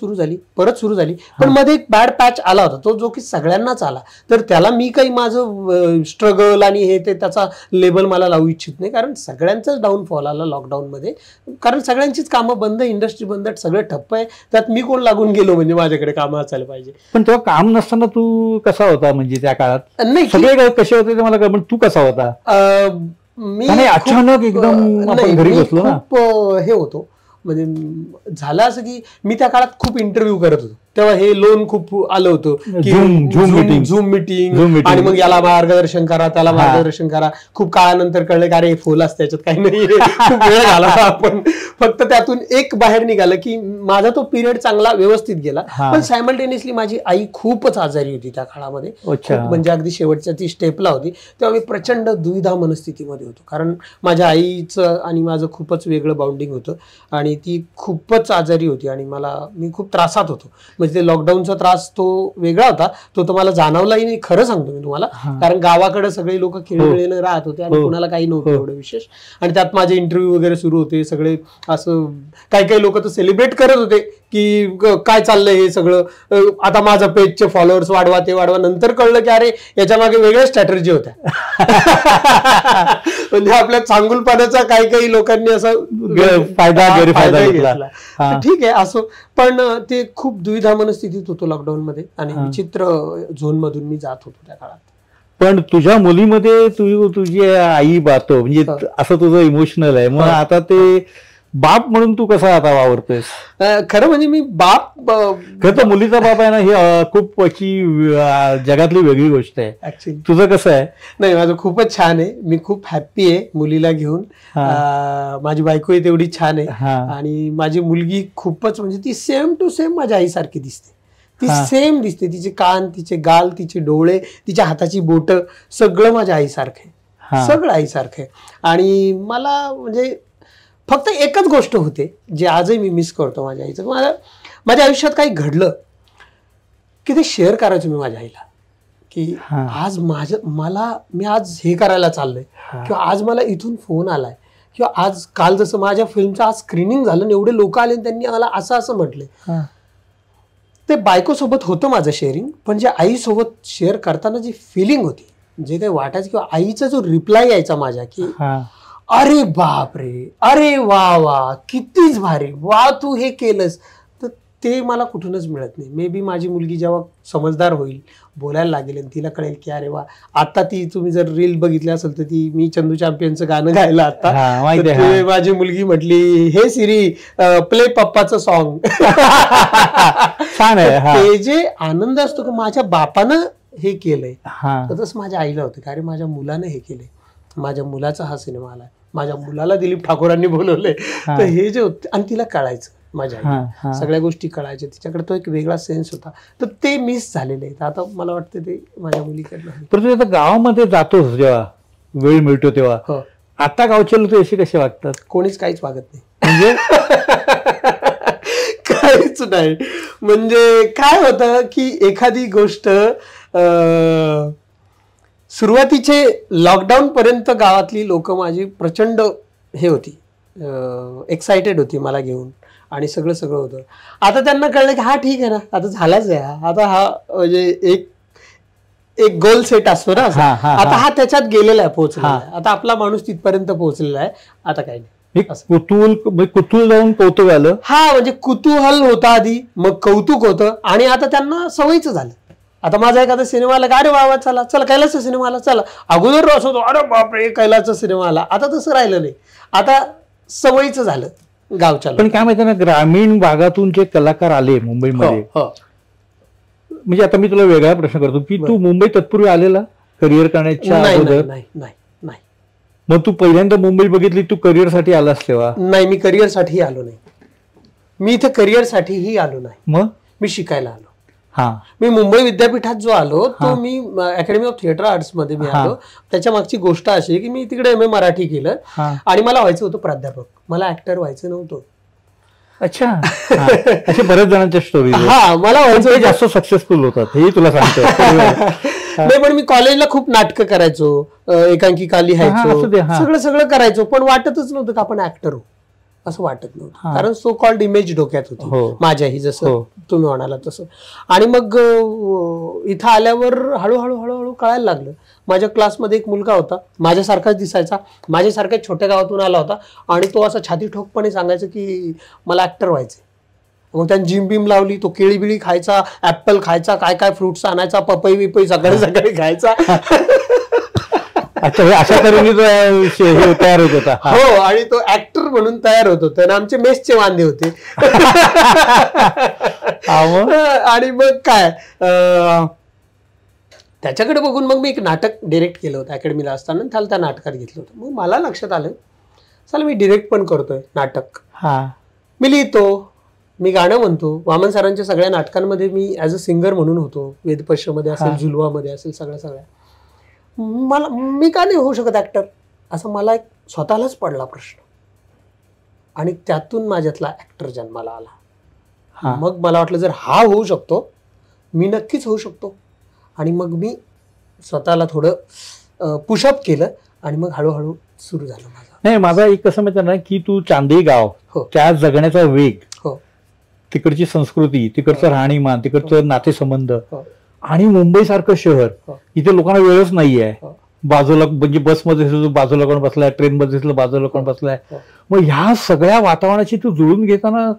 परत सुरू झाली. पण मध्ये एक बॅड पॅच आला होता, तो जो की सगळ्यांनाच आला. तर त्याला मी काही माझं स्ट्रगल आणि हे ते त्याचा लेबल मला लावू इच्छित नाही, कारण सगळ्यांचाच डाऊनफॉल आला लॉकडाऊनमध्ये. कारण सगळ्यांचीच कामं बंद, इंडस्ट्री बंद, सगळं ठप्प आहे. त्यात मी कोण लागून गेलो म्हणजे माझ्याकडे कामं असायला पाहिजे. पण तेव्हा काम नसताना तू कसा होता म्हणजे त्या काळात? नाही सगळे कसे होते ते मला कळ, पण तू कसा होता? मी अचानक एकदम घरी बसलो ना, खूप हे होतो. म्हणजे झालं असं की मी त्या काळात खूप इंटरव्ह्यू करत होतो. तेव्हा हे लोन खूप आलं होतं की झूम मिटिंग आणि मग याला मार्गदर्शन करा, त्याला मार्गदर्शन करा. खूप काळानंतर कळलं की अरे फोल असतं त्याच्यात काही नाही, खूप वेळ झाला. आपण फक्त त्यातून एक बाहेर निघालं की माझा तो पिरियड चांगला व्यवस्थित गेला. पण सायमल्टेनियसली माझी आई खूपच आजारी होती त्या काळामध्ये, म्हणजे अगदी शेवटच्या ती स्टेपला होती. तेव्हा मी प्रचंड दुविधा मनस्थितीमध्ये होतो, कारण माझ्या आईचं आणि माझं खूपच वेगळं बाउंडिंग होतं आणि ती खूपच आजारी होती आणि मी खूप त्रासात होतो. म्हणजे ते लॉकडाऊनचा त्रास तो वेगळा होता, तो तुम्हाला जाणवलाही नाही, खरं सांगतो मी तुम्हाला. कारण गावाकडे सगळे लोक खेळीमेळीने राहत होते आणि कुणाला काही नव्हतं एवढं विशेष. आणि त्यात माझे इंटरव्ह्यू वगैरे सुरू होते, सगळे असं काही लोक तर सेलिब्रेट करत होते की काय चाललंय हे सगळं, आता माझं पेजचे फॉलोअर्स वाढवा, ते वाढवा. नंतर कळलं की अरे याच्या मागे वेगळ्या स्ट्रॅटेजी होत्या. म्हणजे आपल्या चांगुलपणाचा काही लोकांनी असं फायदा घेतला. ठीक आहे असो, पण ते खूप दुविधा मनस्थितीत होतो लॉकडाऊन मध्ये आणि विचित्र झोन मधून मी जात होतो त्या काळात. पण तुझ्या मुलीमध्ये तुझी आई बातो म्हणजे असं तुझं इमोशनल आहे. मग आता ते बाप म्हणून तू कसा आता वावरतोयस? खरं म्हणजे मी बाप, खरं तर मुलीचा बाप आहे ना, ही खूप अशी जगातली वेगळी गोष्ट आहे. ऍक्च्युली तुझं कसं आहे? नाही, माझं खूपच छान आहे. मी खूप हॅप्पी आहे मुलीला घेऊन. माझी बायकोही तेवढी छान आहे आणि माझी मुलगी खूपच, म्हणजे ती सेम टू सेम माझ्या आईसारखी दिसते. ती सेम दिसते. तिचे कान, तिचे गाल, तिचे डोळे, तिच्या हाताची बोट, सगळं माझ्या आईसारखं आहे. सगळं आईसारखं आहे. आणि मला म्हणजे फक्त एकच गोष्ट होते जे आजही मी मिस करतो माझ्या आईचं. माझ्या आयुष्यात काही घडलं की ते शेअर करायचं मी माझ्या आईला, की आज मी आज हे करायला चाललंय, किंवा आज मला इथून फोन आलाय, किंवा आज काल जसं माझ्या फिल्मचं आज स्क्रीनिंग झालं, एवढे लोक आले त्यांनी मला असं म्हटले. ते बायकोसोबत होतं माझं शेअरिंग, पण जे आईसोबत शेअर करताना जी फिलिंग होती, जे काही वाटायचं, किंवा आईचा जो रिप्लाय यायचा माझ्या, की अरे बाप रे, अरे वा वा, कितीच भारी, वा तू हे केलंस, तर ते मला कुठूनच मिळत नाही. मे बी माझी मुलगी जेव्हा समजदार होईल, बोलायला लागेल, आणि तिला कळेल की अरे वा. आता ती, तुम्ही जर रील बघितली असेल तर ती मी चंदू चॅम्पियनचं गाणं गायला आता, माझी मुलगी म्हटली, हे सिरी प्ले पप्पाचं सॉन्ग. ते जे आनंद असतो की माझ्या बापानं हे केलंय, तसंच माझ्या आईला होतं की अरे माझ्या मुलानं हे केलंय, माझ्या मुलाचा हा सिनेमा आलाय, माझ्या मुलाला दिलीप ठाकूरांनी बोलवलंय. तर हे जे होते, आणि तिला कळायचं, माझ्या आईला सगळ्या गोष्टी कळायच्या, तिच्याकडे तो एक वेगळा सेन्स होता. तर ते मिस झालेले आहेत. आता मला वाटतं ते माझ्या मुलीकडनं. तर तू आता गावामध्ये जातोस, जेव्हा वेळ मिळतो तेव्हा, आता गावचे लोक असे कसे वागतात? कोणीच काहीच वागत नाही. म्हणजे काहीच नाही. म्हणजे काय होतं की एखादी गोष्ट, सुरुवातीचे लॉकडाऊन पर्यंत गावातली लोक माझी प्रचंड हे होती, एक्सायटेड होती मला घेऊन, आणि सगळं होतं. आता त्यांना कळलं की हा ठीक आहे ना, आता झालाच आहे, आता हा म्हणजे एक गोल सेट असतो ना, आता हा त्याच्यात गेलेला आहे, पोहोचला आहे, आता आपला माणूस तिथपर्यंत पोहोचलेला आहे, आता काही नाही. कुतूहल जाऊन कौतुक आलं. म्हणजे कुतूहल होतं आधी, मग कौतुक होतं, आणि आता त्यांना सवयीचं झालं. आता माझा एखादा सिनेमा आला, अरे वा चला चला कैलासचा सिनेमा आला, चला. अगोदर असं होतो, अरे बापरे कैलासचा सिनेमा आला. आता तसं राहिलं नाही, आता सवयीचं झालं गावच्या. पण काय माहिती ना, ग्रामीण भागातून जे कलाकार आले मुंबईमध्ये, म्हणजे आता मी तुला वेगळा प्रश्न करतो की तू मुंबई तत्पूर्वी आलेला करिअर करण्याच्या अगोदर? नाही. मग तू पहिल्यांदा मुंबई बघितली, तू करिअरसाठी आलास तेव्हा? नाही, मी करिअरसाठी आलो नाही. मी इथे करिअरसाठीही आलो नाही. मग मी शिकायला आलो. मी मुंबई विद्यापीठात जो आलो, तो मी अकॅडमी ऑफ थिएटर आर्ट्स मध्ये मी आलो. त्याच्या मागची गोष्ट अशी की मी तिकडे MA मराठी केलं, आणि मला व्हायचं होतं प्राध्यापक, मला ऍक्टर व्हायचं नव्हतं. अच्छा, असे बऱ्याच जणांच्या स्टोरी. मला व्हायचं, जास्त सक्सेसफुल होतात हे तुला सांगतो. नाही, पण मी कॉलेजला खूप नाटकं करायचो, एकांकिका लिहायचो, सगळं करायचो, पण वाटतच नव्हतं की आपण ऍक्टर होऊ, असं वाटत नव्हतं. कारण सो कॉल्ड इमेज डोक्यात होती माझ्याही, जसं तुम्ही म्हणाला तसं. आणि मग इथं आल्यावर हळूहळू कळायला लागलं. माझ्या क्लासमध्ये एक मुलगा होता, माझ्यासारखाच दिसायचा, माझ्यासारख्याच छोट्या गावातून आला होता, आणि तो असा छाती ठोकपणे सांगायचं की मला ऍक्टर व्हायचं. मग त्याने जिम बिम लावली, तो केळी बिळी खायचा, ऍपल खायचा, काय फ्रुट्स आणायचा, पपई बिपई सगळे खायचा. अच्छा, अशा तऱ्हेने तयार होत होता. हो, आणि तो ऍक्टर म्हणून तयार होत होता, आणि आमचे मेसचे वांदे होते. आणि मग काय, त्याच्याकडे बघून मग मी एक नाटक डिरेक्ट केलं होतं अकॅडमीला असताना, त्याला त्या नाटकात घेतलं होतं. मग मला लक्षात आलं, चला मी डिरेक्ट पण करतोय नाटक, मी लिहितो, मी गाणं म्हणतो. वामन सरांच्या सगळ्या नाटकांमध्ये मी ऍज अ सिंगर म्हणून होतो, वेदपश्यमध्ये असेल, झुलवामध्ये असेल, सगळ्या. मी का नाही होऊ शकत ऍक्टर, असं मला एक स्वतःलाच पडला प्रश्न, आणि त्यातून माझ्यातला ऍक्टर जन्माला आला. मग मला वाटलं जर हा होऊ शकतो, मी नक्कीच होऊ शकतो. आणि मग मी स्वतःला थोडं पुशअप केलं, आणि मग हळूहळू सुरू झालं माझं. नाही, माझा एक कसं माहिती ना की तू चांदई गाव, त्या जगण्याचा वेग, तिकडची संस्कृती, तिकडचं राहणीमान, तिकडचं नातेसंबंध, आणि मुंबई सारखं शहर, इथे लोकांना वेळच नाहीये. बाजूला म्हणजे बसमध्ये बाजूला कोण बसलाय, ट्रेनमध्ये दिसलं बाजूला कोण बसलाय. मग ह्या सगळ्या वातावरणाची तू जुळून घेताना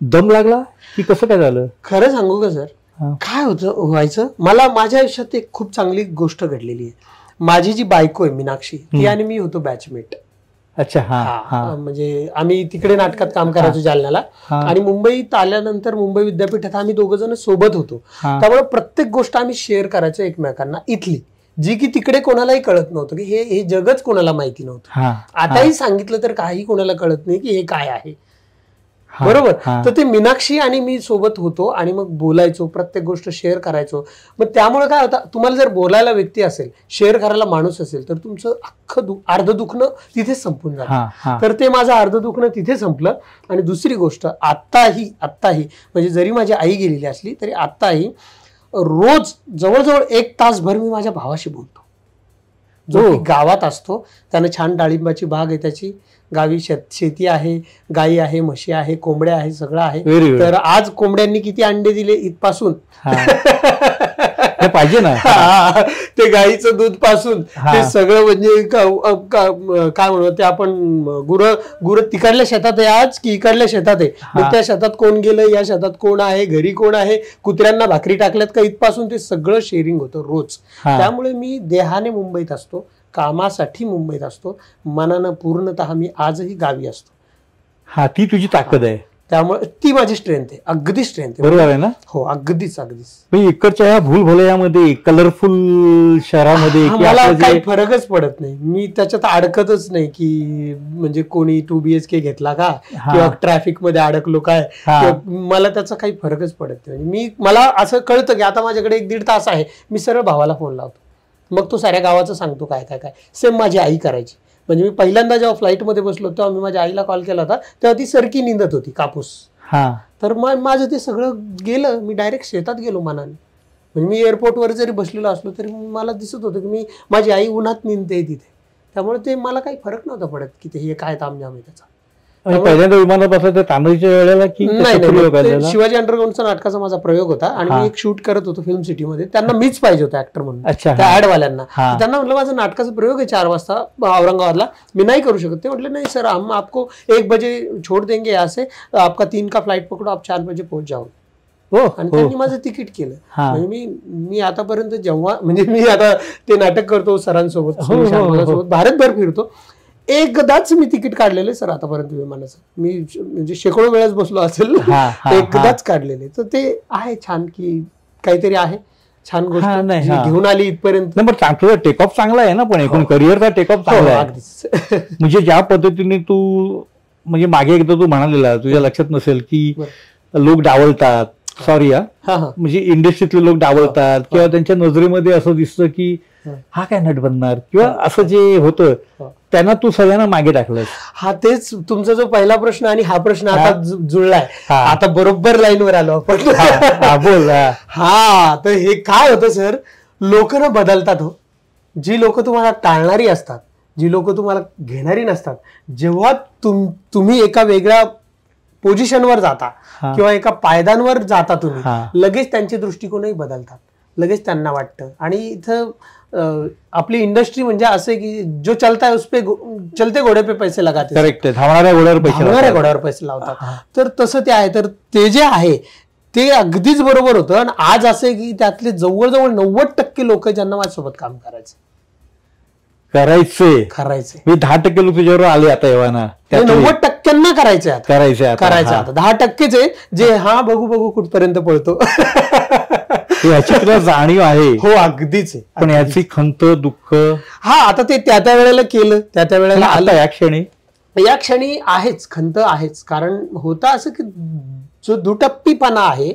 दम लागला की कसं काय झालं? खरं सांगू का सर, काय होतं व्हायचं, मला माझ्या आयुष्यात एक खूप चांगली गोष्ट घडलेली आहे. माझी जी बायको आहे मीनाक्षी, ती आणि मी होतो बॅचमेट. अच्छा. म्हणजे आम्ही तिकडे नाटकात काम करायचो जालन्याला, आणि मुंबईत आल्यानंतर मुंबई विद्यापीठात आम्ही दोघं जण सोबत होतो. त्यामुळे प्रत्येक गोष्ट आम्ही शेअर करायचो एकमेकांना, इथली जी की तिकडे कोणालाही कळत नव्हतं, की हे जगच कोणाला माहिती नव्हतं. आताही सांगितलं तर काही कोणाला कळत नाही की हे काय आहे. बरोबर. तर ते मीनाक्षी आणि मी सोबत होतो आणि मग बोलायचो, प्रत्येक गोष्ट शेअर करायचो. मग त्यामुळे काय होतं, तुम्हाला जर बोलायला व्यक्ती असेल, शेअर करायला माणूस असेल, तर तुमचं अख्खं अर्ध दुखणं तिथेच संपून जातं. तर ते माझं अर्ध दुखणं तिथे संपलं. आणि दुसरी गोष्ट, आत्ताही म्हणजे जरी माझी आई गेलेली असली तरी आत्ताही रोज जवळजवळ 1 तासभर मी माझ्या भावाशी बोलतो, जो की गावात असतो. त्यानं छान डाळिंबाची बाग आहे, त्याची गावी शेती आहे, गायी आहे, म्हशी आहे, कोंबड्या आहे, सगळं आहे. तर आज कोंबड्यांनी किती अंडे दिले इथपासून पाहिजे ना, ते गाईचं दूध पासून ते सगळं, म्हणजे काय म्हणू ते आपण, गुरं तिकडल्या शेतात आहे आज की इकडल्या शेतात आहे, मग त्या शेतात कोण गेलं, या शेतात कोण आहे, घरी कोण आहे, कुत्र्यांना भाकरी टाकल्यात का, इथपासून ते सगळं शेअरिंग होतं रोज. त्यामुळे मी देहाने मुंबईत असतो, कामासाठी मुंबईत असतो, मनानं पूर्णतः मी आजही गावी असतो. ती तुझी ताकद आहे. त्यामुळे ती माझी स्ट्रेंथ आहे, अगदी स्ट्रेंथ आहे. बरोबर आहे ना? हो, अगदीच. इकडच्या ह्या भूलभुलैयामध्ये, कलरफुल शहरामध्ये मला काही फरकच पडत नाही. मी त्याच्यात अडकतच नाही की म्हणजे कोणी 2 BHK घेतला का, किंवा ट्रॅफिक मध्ये अडकलो काय, मला त्याचा काही फरकच पडत नाही. मला असं कळतं की आता माझ्याकडे 1-1.5 तास आहे, मी सरळ भावाला फोन लावतो, मग तो साऱ्या गावाचं सांगतो काय काय काय. सेम माझी आई करायची. म्हणजे मी पहिल्यांदा जेव्हा फ्लाईटमध्ये बसलो तेव्हा मी माझ्या आईला कॉल केला होता, तेव्हा ती सरकी निंदत होती कापूस. तर मग माझं ते सगळं गेलं, मी डायरेक्ट शेतात गेलो मनाने. म्हणजे मी एअरपोर्टवर जरी बसलेलो असलो तरी मला दिसत होतं की माझी आई उन्हात निंदते तिथे. त्यामुळे ते मला काही फरक नव्हता पडत की हे काय तामझाम आहे त्याचा. पहिल्यांदा विमानात बसायचं तांदळीच्या वेळेला की नाही, शिवाजी अंडरग्राऊंडचा नाटकाचा माझा प्रयोग होता आणि मी एक शूट करत होतो फिल्म सिटीमध्ये. त्यांना मीच पाहिजे होतं ऍक्टर म्हणून, त्या ऍडवाल्यांना. त्यांना म्हटलं माझा नाटकाचा प्रयोग आहे 4 वाजता औरंगाबादला, मी नाही करू शकत. ते म्हटले नाही सर, हम आपको 1 बजे छोड़ देंगे यहाँ से, आपका 3 का फ्लाइट पकडो, आप 4 बजे पोहोच जाओ. आणि त्यांनी माझं तिकीट केलं. म्हणजे मी आतापर्यंत जेव्हा, म्हणजे मी आता ते नाटक करतो सरांसोबत, भारतभर फिरतो, एकदाच मी तिकीट काढलेले सर आतापर्यंत विमानाचं. मी म्हणजे शेकडो वेळाच बसलो असेल, एकदाच काढलेले. तर ते आहे छान की काहीतरी आहे छान गोष्ट घेऊन आली इथपर्यंत. तुझा टेकऑफ चांगला आहे ना, पण एकूण करिअरचा टेकऑफ चांगला आहे. म्हणजे ज्या पद्धतीने तू, म्हणजे मागे एकदा तू म्हणालेला, तुझ्या लक्षात नसेल की लोक डावलतात, सॉरी म्हणजे इंडस्ट्रीतले लोक डावलतात, किंवा त्यांच्या नजरेमध्ये असं दिसतं की हा काय नट बनणार, किंवा असं जे होतं त्यांना तू सगळ्यांना मागे टाकलंस. तेच तुमचा जो पहिला प्रश्न आणि हा प्रश्न आता जुळलाय, आता बरोबर लाईनवर आलो आपण. बोल. तर हे काय होतं सर, लोक ना बदलतात हो. जी लोक तुम्हाला टाळणारी असतात, जी लोक तुम्हाला घेणारी नसतात, जेव्हा तुम्ही एका वेगळ्या पोझिशनवर जाता किंवा एका पायद्यांवर जाता तुम्ही, लगेच त्यांचे दृष्टिकोनही बदलतात. लगेच त्यांना वाटतं. आणि इथं आपली इंडस्ट्री म्हणजे असं की जो चलता है उसपे चलते घोडे पे पैसे लगाते. करेक्ट, धावणाऱ्या घोड्यावर पैसे लावतात. तर तसं ते आहे. तर ते जे आहे ते अगदीच बरोबर होतं. आणि आज असं आहे की त्यातले जवळजवळ 90% लोक ज्यांना माझ्यासोबत काम करायचे, मी 10% लोक तुझ्यावर आले आता येवाना, 90%ना करायचे आता 10%च आहे जे बघू कुठपर्यंत पळतो. याची तुला जाणीव आहे? हो, अगदीच आहे. पण याची खंत, दुःख, आता ते त्या वेळेला केलं, त्या वेळेला आलं. या क्षणी आहेच, खंत आहेच. कारण होतं असं की जो दुटप्पीपणा आहे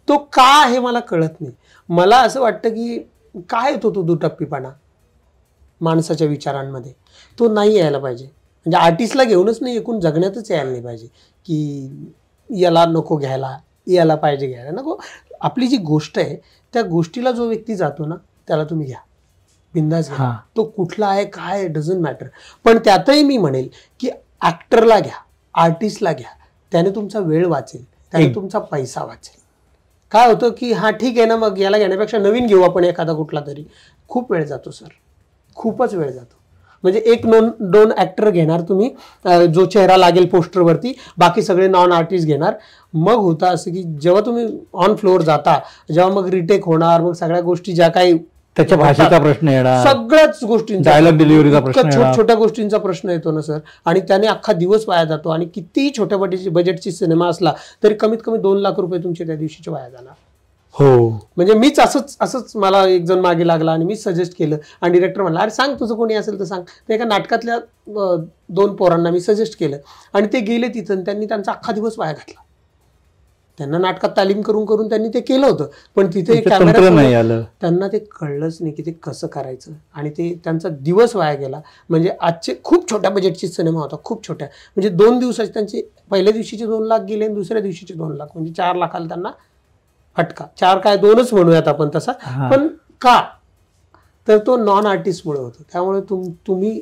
तो का आहे मला कळत नाही. मला असं वाटतं की काय होतो तो दुटप्पीपणा माणसाच्या विचारांमध्ये, तो नाही यायला पाहिजे. म्हणजे आर्टिस्टला घेऊनच नाही, एकूण जगण्यातच यायला नाही पाहिजे की याला नको घ्यायला, याला पाहिजे घ्यायला नको. आपली जी गोष्ट आहे त्या गोष्टीला जो व्यक्ती जातो ना त्याला तुम्ही घ्या, बिंदास घ्या. तो कुठला आहे काय डझंट मॅटर. पण त्यातही मी म्हणेल की ऍक्टरला घ्या, आर्टिस्टला घ्या, त्याने तुमचा वेळ वाचेल, त्याने तुमचा पैसा वाचेल. काय होतं की ठीक आहे ना, मग याला घेण्यापेक्षा नवीन घेऊ आपण एखादा कुठला तरी. खूप वेळ जातो सर, खूपच वेळ जातो. म्हणजे 1-2 ऍक्टर घेणार तुम्ही, जो चेहरा लागेल पोस्टरवरती, बाकी सगळे नॉन आर्टिस्ट घेणार. मग होतं असं की जेव्हा तुम्ही ऑन फ्लोअर जाता, जेव्हा मग रिटेक होणार, मग सगळ्या गोष्टी ज्या काही त्याच्या भाषेचा प्रश्न येणार, सगळ्याच गोष्टींचा, डायलॉग डिलिव्हरीचा प्रश्न येणार, छोट्या गोष्टींचा प्रश्न येतो ना सर. आणि त्याने अख्खा दिवस वाया जातो. आणि कितीही छोट्या बजेटची सिनेमा असला तरी कमीत कमी 2 लाख रुपये तुमचे त्या दिवशीचे वाया जाणार. हो, म्हणजे मीच असंच मला एक जण मागे लागला आणि मीच सजेस्ट केलं. आणि डिरेक्टर म्हणला, अरे सांग तुझं कोणी असेल तर सांग. तर एका नाटकातल्या 2 पोरांना मी सजेस्ट केलं आणि ते गेले तिथं आणि त्यांनी त्यांचा अख्खा दिवस वाया घातला. त्यांना नाटकात तालीम करून करून त्यांनी ते केलं होतं, पण तिथे कॅमेरा नाही आलं. त्यांना ते कळलंच नाही की ते कसं करायचं आणि ते त्यांचा दिवस वाया गेला. म्हणजे आजचे खूप छोट्या बजेटची सिनेमा होता, खूप छोट्या, म्हणजे 2 दिवसाचे त्यांचे पहिल्या दिवशीचे 2 लाख गेले आणि दुसऱ्या दिवशीचे 2 लाख, म्हणजे 4 लाखाला त्यांना फटका. 4 काय 2च म्हणूयात आपण तसा. पण का, तर तो नॉन आर्टिस्टमुळे होतो. त्यामुळे तुम्ही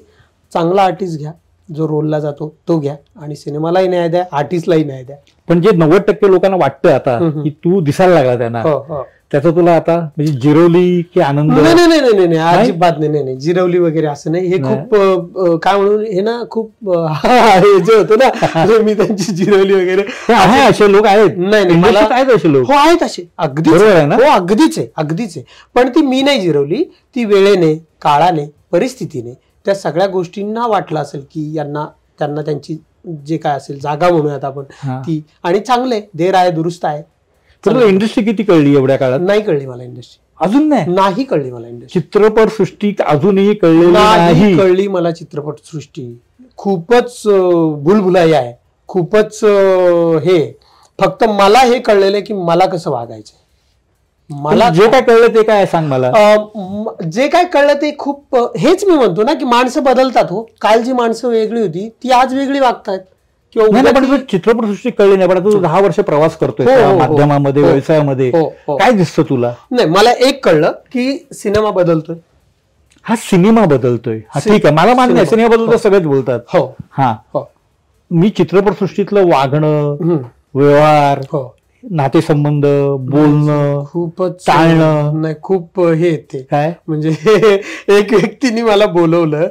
चांगला आर्टिस्ट घ्या, जो रोलला जातो तो घ्या आणि सिनेमालाही न्याय द्या, आर्टिस्टलाही न्याय द्या. पण जे 90% लोकांना वाटतं आता की तू दिसायला लागला त्यांना, त्याचं तुला आता म्हणजे जिरवली की आनंद? नाही, अजिबात नाही. जिरवली वगैरे असं नाही. हे खूप काय म्हणून हे ना खूप हे जे होतं ना, मी त्यांची जिरवली वगैरे आहे असे लोक आहेत. नाही मला आहेत असे लोक. हो आहेत असे, अगदीच. हो अगदीच आहे. पण ती मी नाही जिरवली, ती वेळेने, काळाने, परिस्थितीने त्या सगळ्या गोष्टींना वाटलं असेल की त्यांना त्यांची जे काय असेल जागा म्हणूयात आपण ती, आणि चांगले देर आहे दुरुस्त आहे. तर इंडस्ट्री किती कळली एवढ्या काळात? नाही कळली मला इंडस्ट्री, अजून नाही कळली मला इंडस्ट्री. चित्रपट सृष्टी अजूनही कळली नाही कळली मला चित्रपट सृष्टी. खूपच भुलभुलाई आहे, खूपच हे. फक्त मला हे कळलेलं आहे की मला कसं वागायचं. मला जे काय कळलं ते काय सांग मला. जे काय कळलं ते खूप, हेच मी म्हणतो ना की माणसं बदलतात. हो, काल जी माणसं वेगळी होती ती आज वेगळी वागतायत. किंवा चित्रपट सृष्टी कळली नाही, पण तू 10 वर्ष प्रवास करतोय माध्यमामध्ये, व्यवसायामध्ये, काय दिसतं तुला? नाही, मला एक कळलं की सिनेमा बदलतोय. हा सिनेमा बदलतोय, हा ठीक आहे, मला मान्य आहे, सिनेमा बदलतोय सगळेच बोलतात. हो, हा, मी चित्रपट सृष्टीतलं वागणं, व्यवहार, नातेसंबंध, बोलणं, खूपच टाळणं, नाही, खूप हे येते. काय म्हणजे एक व्यक्तीने मला बोलवलं,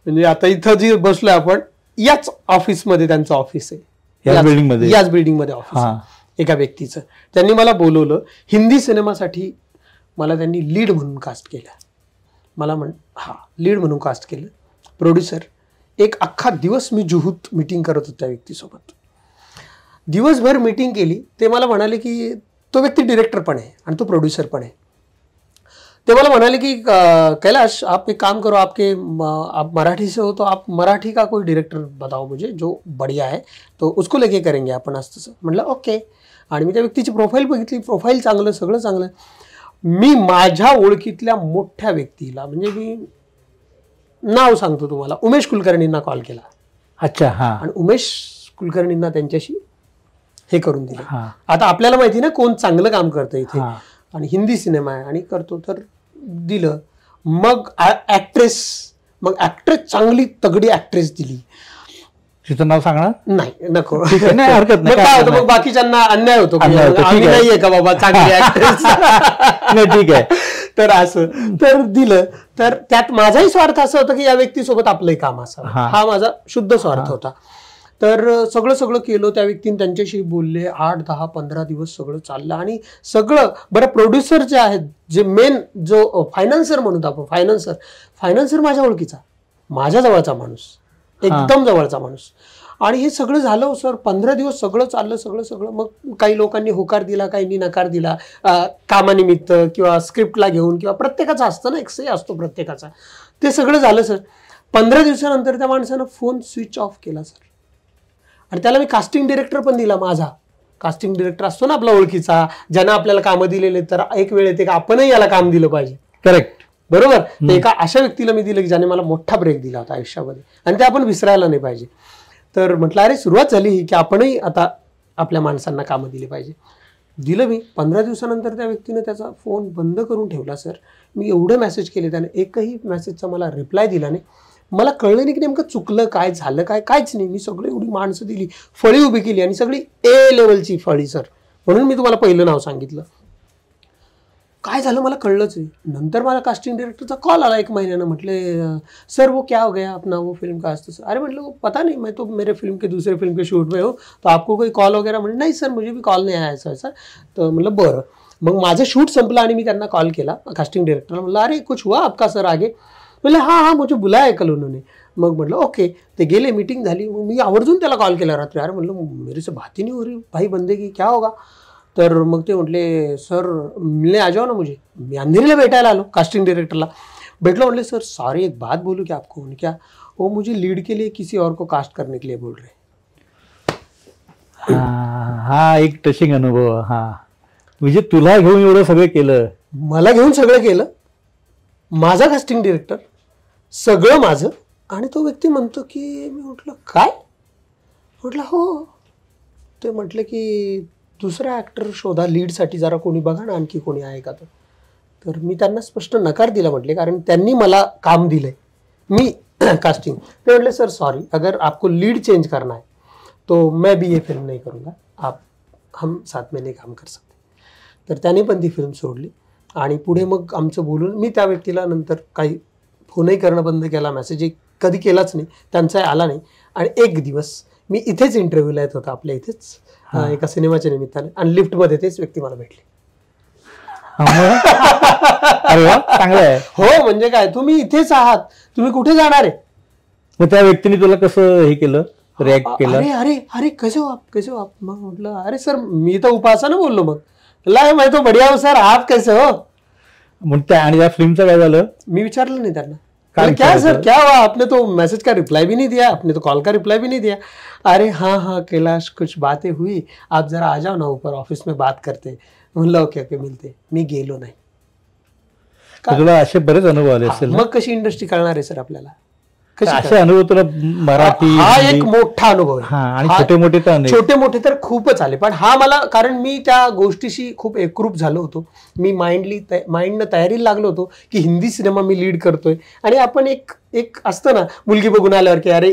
म्हणजे आता इथं जी बसलोय आपण याच ऑफिसमध्ये, त्यांचं ऑफिस आहे, याच बिल्डिंगमध्ये ऑफिस एका व्यक्तीचं. त्यांनी मला बोलवलं हिंदी सिनेमासाठी. मला त्यांनी लीड म्हणून कास्ट केलं. मला लीड म्हणून कास्ट केलं. प्रोड्युसर, एक अख्खा दिवस मी जुहूत मीटिंग करत होतो त्या व्यक्तीसोबत. दिवसभर मीटिंग केली. ते मला म्हणाले की तो व्यक्ती डिरेक्टर पण आहे आणि तो प्रोड्युसर पण आहे. ते मला म्हणाले की कैलाश, आप एक काम करो, आप मराठी से हो तो आप मराठी का कोई डायरेक्टर बताओ मुझे जो बढ़िया है, तो उसको लेके करेंगे आपण आज तसं. म्हटलं ओके. आणि मी त्या व्यक्तीची प्रोफाईल बघितली, प्रोफाईल चांगलं, सगळं चांगलं. मी माझ्या ओळखीतल्या मोठ्या व्यक्तीला, म्हणजे मी नाव सांगतो तुम्हाला, उमेश कुलकर्णींना कॉल केला. अच्छा. हा. आणि उमेश कुलकर्णींना त्यांच्याशी हे करून दिलं. आता आपल्याला माहिती ना कोण चांगलं काम करतं इथे, आणि हिंदी सिनेमा आहे आणि करतो, तर दिलं. मग ऍक्ट्रेस चांगली तगडी ऍक्ट्रेस दिली. तिचं नाव सांगणार नाही, नको, नाही, हरकत नाही. काय होतं मग बाकीच्यांना अन्याय होतो, आम्ही नाहीये का बाबा चांगली ऍक्ट्रेस. नाही, ठीक आहे. तर असं तर दिलं. तर त्यात माझाही स्वार्थ असं होतं की या व्यक्तीसोबत आपलंही काम असावं, हा माझा शुद्ध स्वार्थ होता. तर सगळं केलं. त्या व्यक्तीने त्यांच्याशी बोलले. 8, 10, 15 दिवस सगळं चाललं. आणि सगळं बरं, प्रोड्युसर जे आहेत, जे मेन जो फायनान्सर म्हणतो आपण, फायनान्सर माझ्या ओळखीचा, माझ्या जवळचा माणूस, एकदम जवळचा माणूस. आणि हे सगळं झालं सर. 15 दिवस सगळं चाललं, सगळं. मग काही लोकांनी होकार दिला, काहींनी नकार दिला, कामानिमित्त किंवा स्क्रिप्टला घेऊन, किंवा प्रत्येकाचा असतं ना, एक असतो प्रत्येकाचा. ते सगळं झालं सर. 15 दिवसानंतर त्या माणसानं फोन स्विच ऑफ केला सर. आणि त्याला मी कास्टिंग डिरेक्टर पण दिला. माझा कास्टिंग डिरेक्टर असतो ना आपला ओळखीचा, ज्यांना आपल्याला कामं दिलेले, तर एक वेळ येते का आपणही याला काम दिलं पाहिजे. करेक्ट, बरोबर. तर एका अशा व्यक्तीला मी दिलं की ज्याने मला मोठा ब्रेक दिला होता आयुष्यामध्ये, आणि ते आपण विसरायला नाही पाहिजे. तर म्हटलं अरे सुरुवात झाली ही, की आपणही आता आपल्या माणसांना कामं दिली पाहिजे. दिलं मी. 15 दिवसानंतर त्या व्यक्तीने त्याचा फोन बंद करून ठेवला सर. मी एवढे मेसेज केले, त्याने एकही मेसेजचा मला रिप्लाय दिला नाही. मला कळलं नाही की नेमकं चुकलं काय, झालं काय, काहीच नाही. मी सगळी एवढी माणसं दिली, फळी उभी केली, आणि सगळी A लेवलची फळी सर. म्हणून मी तुम्हाला पहिलं नाव सांगितलं. काय झालं मला कळलंच नाही. नंतर मला कास्टिंग डायरेक्टरचा कॉल आला 1 महिन्यानं. म्हटले सर वो क्या हो गया अपना, वो फिल्म का असतं. अरे म्हटलं पता नहीं, मैं तो मेरे फिल्म के दूसरे फिल्म के शूट में हूँ, तो आपको कोई कॉल वगैरह. म्हणजे नाही सर, मुझे भी कॉल नहीं आया ऐसा. तर म्हटलं बरं. मग माझं शूट संपलं आणि मी त्यांना कॉल केला कास्टिंग डायरेक्टरला, म्हणलं अरे कुछ हुआ आपका सर आगे, म्हणलं हाँ मुझे बुलाया कल उन्होंने. मग म्हटलं ओके. ते गेले, मीटिंग झाली. मग मी आवर्जून त्याला कॉल केला रात्री, अरे म्हणलं मेरे से बात ही नहीं हो रही भाई बंदे की, क्या होगा. तर मग ते म्हटले सर मिलने आ जाओ ना मुझे. मी अंधेरीला भेटायला आलो कास्टिंग डायरेक्टरला. भेटलो, म्हटले सर सॉरी एक बात बोलूँ क्या आपको. क्या. वो मुझे लीड के लिए किसी और को कास्ट करने के लिए बोल रहे. हा एक टचिंग अनुभव. हा म्हणजे तुला घेऊन एवढं सगळं केलं. मला घेऊन सगळं केलं, माझा कास्टिंग डायरेक्टर, सगळं माझं. आणि तो व्यक्ती म्हणतो की, मी म्हटलं काय. म्हटलं हो. ते म्हटलं की दुसरा ॲक्टर शोधा लीडसाठी, जरा कोणी बघा ना आणखी कोणी आहे का. तर मी त्यांना स्पष्ट नकार दिला म्हटले, कारण त्यांनी मला काम दिलंय, मी कास्टिंग. ते म्हटले सर सॉरी, अगर आपको लीड चेंज करना है तो मैं भी ये फिल्म नहीं करूँगा, आप हम साथ में नहीं काम कर सकते. तर त्याने पण ती फिल्म सोडली. आणि पुढे मग आमचं बोलून मी त्या व्यक्तीला नंतर काही फोनही करणं बंद केला, मेसेजही कधी केलाच नाही, त्यांचाही आला नाही. आणि एक दिवस मी इथेच इंटरव्ह्यूला येत होता, आपल्या इथेच एका सिनेमाच्या निमित्ताने, आणि लिफ्टमध्ये तेच व्यक्ती मला भेटले. चांगलं आहे. हो म्हणजे काय, तुम्ही इथेच आहात, तुम्ही कुठे जाणार आहे. मग त्या व्यक्तीने तुला कसं हे केलं, रिॲक्ट केलं. अरे अरे अरे कैसे हो आप. मग म्हटलं अरे सर मी तर उपासना बोललो. मग मैं तो बढ़िया हूँ सर, आप कैसे हो. मग त्या आणि त्या फिल्मचं काय झालं, मी विचारलं नाही त्यांना, क्या सर क्या हुआ, आपने तो मैसेज का रिप्लाई भी नहीं दिया, आपने तो कॉल का रिप्लाई भी नहीं दिया. अरे हाँ कैलाश कुछ बातें हुई, आप जरा आ जाओ ना ऊपर, ऑफिस में बात करते. म्हणलं ओके ओके मिळते. मी गेलो नाही. तुला असे बरेच अनुभव आले असेल. मग कशी इंडस्ट्री कळणार आहे सर आपल्याला. असे अनुभव तुला मराठी, हा एक मोठा अनुभव आहे. आणि छोटे मोठे तर खूपच आले, पण हा मला, कारण मी त्या गोष्टीशी खूप एकरूप झालो होतो. मी माइंडनं तयारीला लागलो होतो की हिंदी सिनेमा मी लीड करतोय. आणि आपण एक असतं ना, मुलगी बघून आल्यावर की अरे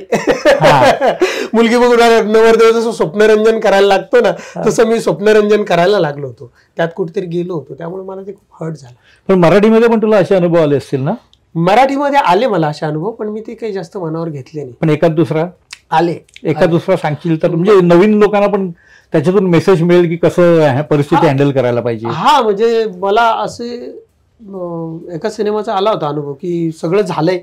मुलगी बघून आल्यावर नवरदेव जसं स्वप्नरंजन करायला लागतो ना, तसं मी स्वप्नरंजन करायला लागलो होतो, त्यात कुठेतरी गेलो होतो. त्यामुळे मला ते खूप हर्ट झालं. पण मराठीमध्ये पण तुला असे अनुभव आले असतील ना. मराठीमध्ये आले मला असे अनुभव, पण मी ते काही जास्त मनावर घेतले नाही. पण एखाद दुसरा आले, एखाद दुसरा सांगशील तर, म्हणजे नवीन लोकांना पण त्याच्यातून मेसेज मिळेल की कसं परिस्थिती हँडल करायला पाहिजे. हा म्हणजे मला असे एका सिनेमाचा आला होता अनुभव की सगळं झालंय,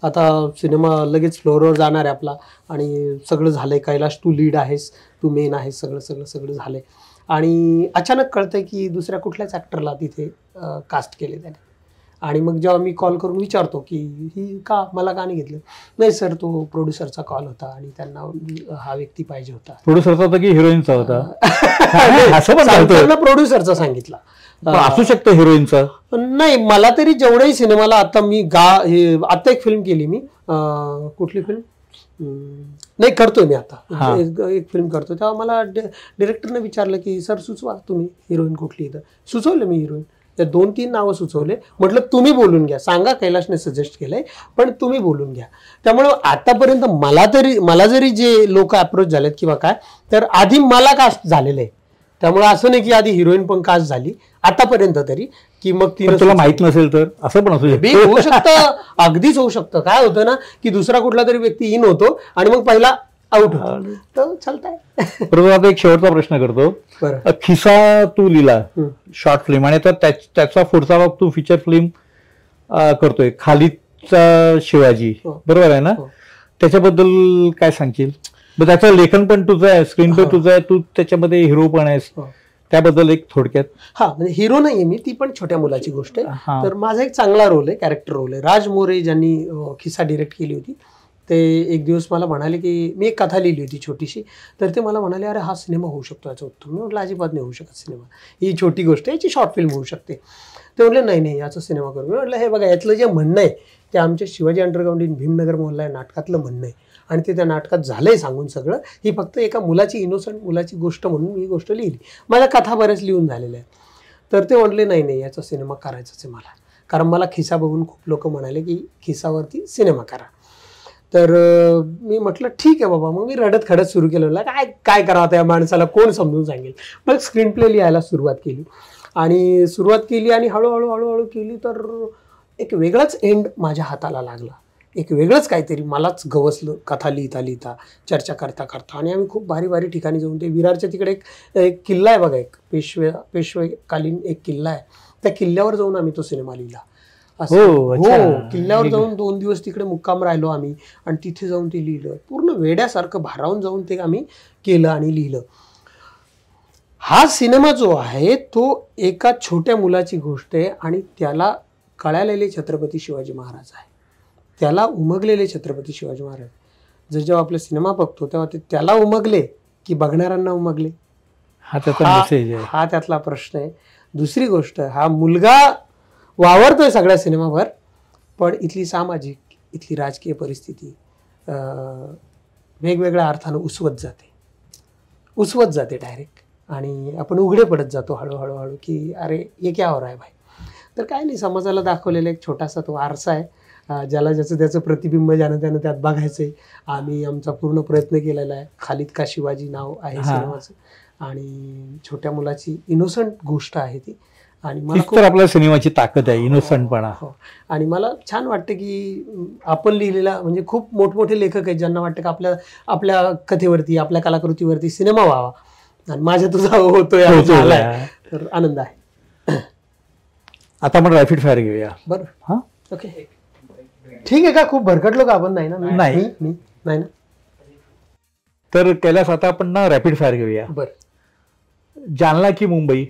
आता सिनेमा लगेच फ्लोअरवर जाणार आहे आपला, आणि सगळं झालंय, कैलाश तू लीड आहेस, तू मेन आहेस, सगळं झालंय. आणि अचानक कळतंय की दुसऱ्या कुठल्याच ॲक्टरला तिथे कास्ट केले त्याने. आणि मग जेव्हा मी कॉल करून विचारतो की ही मला का नाही घेतलं, नाही सर तो प्रोड्युसरचा कॉल होता आणि त्यांना हा व्यक्ती पाहिजे होता. प्रोड्युसरचा होता की हिरोईनचा होता. प्रोड्युसरचा सांगितला. असू शकतं हिरोईनचा. नाही, मला तरी जेवढ्याही सिनेमाला आता मी आता एक फिल्म केली मी, कुठली फिल्म नाही करतोय मी आता, एक फिल्म करतोय, तेव्हा मला डिरेक्टरने विचारलं की सर सुचवा तुम्ही हिरोईन कुठली. तर सुचवलं मी हिरोईन, त्या 2-3 नावं सुचवले. म्हटलं तुम्ही बोलून घ्या, सांगा कैलाशने सजेस्ट केलंय पण तुम्ही बोलून घ्या. त्यामुळे आतापर्यंत मला जरी जे लोक अप्रोच झालेत किंवा काय, तर आधी मला कास्ट झालेलं आहे. त्यामुळे असं नाही की आधी हिरोईन पण कास्ट झाली आतापर्यंत तरी, की मग ती तुला माहित नसेल तर असं पण होऊ शकतं. अगदीच होऊ शकतं. काय होतं ना की दुसरा कुठला तरी व्यक्ती इन होतो आणि मग पहिला आउट होतो, तर चालतंय. बरोबर. आता एक शेवटचा प्रश्न करतो. खिसा तू लिहिला शॉर्ट फिल्म, आणि त्याचा पुढचा भाग तू फीचर फिल्म करतोय, खालीदचा शिवाजी, बरोबर आहे ना. त्याच्याबद्दल काय सांगशील. त्याचं लेखन पण तुझं आहे, स्क्रीन प्ले तुझं आहे, तू त्याच्यामध्ये हिरो पण आहेस, त्याबद्दल एक थोडक्यात. हा म्हणजे हिरो नाहीये मी, ती पण छोट्या मुलाची गोष्ट आहे. तर माझा एक चांगला रोल आहे, कॅरेक्टर रोल आहे. राज मोरे ज्यांनी खिसा डिरेक्ट केली होती, ते एक दिवस मला म्हणाले की मी एक कथा लिहिली होती छोटीशी, तर ते मला म्हणाले अरे हा सिनेमा होऊ शकतो याचा उत्तम. मी म्हटलं अजिबात नाही होऊ शकत सिनेमा, ही छोटी गोष्ट आहे, याची शॉर्ट फिल्म होऊ शकते. ते म्हटले नाही याचा सिनेमा करू. मी म्हटलं हे बघा, यातलं जे म्हणणं आहे ते आमच्या शिवाजी अंडरग्राउंड इन भीमनगर मोहल्ला नाटकातलं म्हणणं आहे, आणि ते त्या नाटकात झालंय सांगून सगळं. ही फक्त एका मुलाची, इनोसंट मुलाची गोष्ट म्हणून मी ही गोष्ट लिहिली. माझ्या कथा बऱ्याच लिहून झालेल्या आहेत. तर ते म्हटले नाही याचा सिनेमा करायचाच आहे मला, कारण मला खिसा बघून खूप लोक म्हणाले की खिसावरती सिनेमा करा. तर मी म्हटलं ठीक आहे बाबा. मग मी रडत खडत सुरू केलं, काय करावं त्या माणसाला, कोण समजून सांगेल. मग स्क्रीन प्ले लिहायला सुरुवात केली आणि हळूहळू केली, तर एक वेगळाच एंड माझ्या हाताला लागला एक वेगळंच काहीतरी मलाच गवसलं कथा लिहिता लिहिता, चर्चा करता करता. आणि आम्ही खूप भारी भारी ठिकाणी जाऊन, ते विरारच्या तिकडे एक किल्ला आहे बघा, एक पेशवेकालीन एक किल्ला आहे, त्या किल्ल्यावर जाऊन आम्ही तो सिनेमा लिहिला. हो, किल्ल्यावर जाऊन 2 दिवस तिकडे मुक्काम राहिलो आम्ही आणि तिथे जाऊन ते लिहिलं. पूर्ण वेड्यासारखं भारावून जाऊन ते आम्ही केलं आणि लिहिलं. हा सिनेमा जो आहे तो एका छोट्या मुलाची गोष्ट आहे आणि त्याला कळालेले छत्रपती शिवाजी महाराज आहे, त्याला उमगलेले छत्रपती शिवाजी महाराज. जर जेव्हा आपला सिनेमा बघतो तेव्हा ते त्याला उमगले की बघणाऱ्यांना उमगले, हा त्यातला प्रश्न आहे. दुसरी गोष्ट, हा मुलगा वावरतोय सगळ्या सिनेमावर, पण इथली सामाजिक, इथली राजकीय परिस्थिती वेगवेगळ्या अर्थानं उसवत जाते डायरेक्ट. आणि आपण उघडे पडत जातो हळूहळू की अरे हे क्या हो रहा है भाई. तर काय नाही, समाजाला दाखवलेला एक छोटासा तो आरसा आहे, ज्याला ज्याचं त्याचं प्रतिबिंब ज्यानं त्यानं त्यात बघायचंय. आम्ही आमचा पूर्ण प्रयत्न केलेला आहे. खालिद का शिवाजी नाव आहे सिनेमाचं, आणि छोट्या मुलाची इनोसंट गोष्ट आहे ती. आणि मला आपल्या सिनेमाची ताकद आहे, इनोसंटपणा. आणि मला छान वाटतं की आपण लिहिलेला, म्हणजे खूप मोठमोठे लेखक आहेत ज्यांना वाटतं की आपल्या कथेवरती, आपल्या कलाकृतीवरती सिनेमा व्हावा, आणि माझ्या तुझा होतोय, तर आनंद आहे. आता आपण रॅपिड फायर घेऊया. बरं, हा ओके, ठीक आहे का? खूप भरकटलो का आपण? नाही ना, नाही ना. तर कैलास, आता आपण ना रॅपिड फायर घेऊया. बरं. जालना की मुंबई?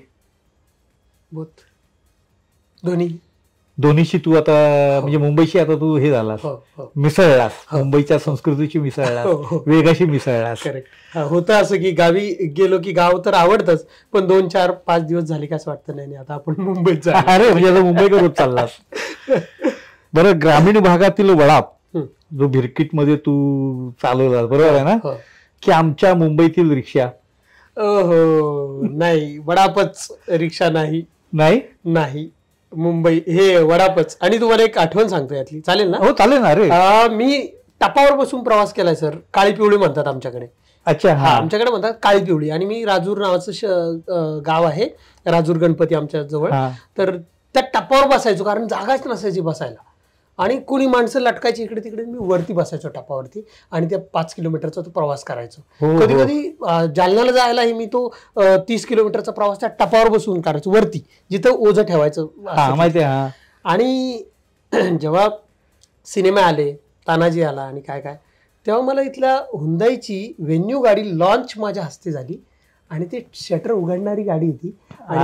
दोन्हीशी तू आता, म्हणजे मुंबईशी आता तू हे झालास, मिसळलास, मुंबईच्या संस्कृतीची मिसळलास, वेगाशी मिसळलास. होतं असं की गावी गेलो की गाव तर आवडतच, पण 2, 4, 5 दिवस झाले की असं वाटतं नाही आता आपण मुंबईत जा. अरे म्हणजे आता मुंबईकडे चाललास. बरं, ग्रामीण भागातील वडाप जो भिरकीट मध्ये तू चालवलास, बरोबर आहे ना, की आमच्या मुंबईतील रिक्षा? नाही, वडापच, रिक्षा नाही. नाही, मुंबई हे वडापच. आणि तुम्हाला एक आठवण सांगतो यातली, चालेल ना? हो चालेल ना. अरे मी टपावर बसून प्रवास केलाय सर. काळी पिवळी म्हणतात आमच्याकडे. अच्छा, हा, आमच्याकडे म्हणतात काळी पिवळी. आणि मी राजूर नावाचं गाव आहे, राजूर गणपती आमच्या जवळ. तर त्या टपावर बसायचो, कारण जागाच नसायची बसायला, आणि कोणी माणसं लटकायची इकडे तिकडे. मी वरती बसायचो टपावरती, आणि त्या 5 किलोमीटरचा तो प्रवास करायचो. कधी कधी जालन्याला जायलाही मी तो 30 किलोमीटरचा प्रवास त्या टपावर बसून करायचो, वरती जिथं ओझं ठेवायचं. आणि जेव्हा सिनेमे आले, तानाजी आला आणि काय काय, तेव्हा मला इथल्या हुंदाईची व्हेन्यू गाडी लॉन्च माझ्या हस्ते झाली, आणि ते शटर उघडणारी गाडी होती, आणि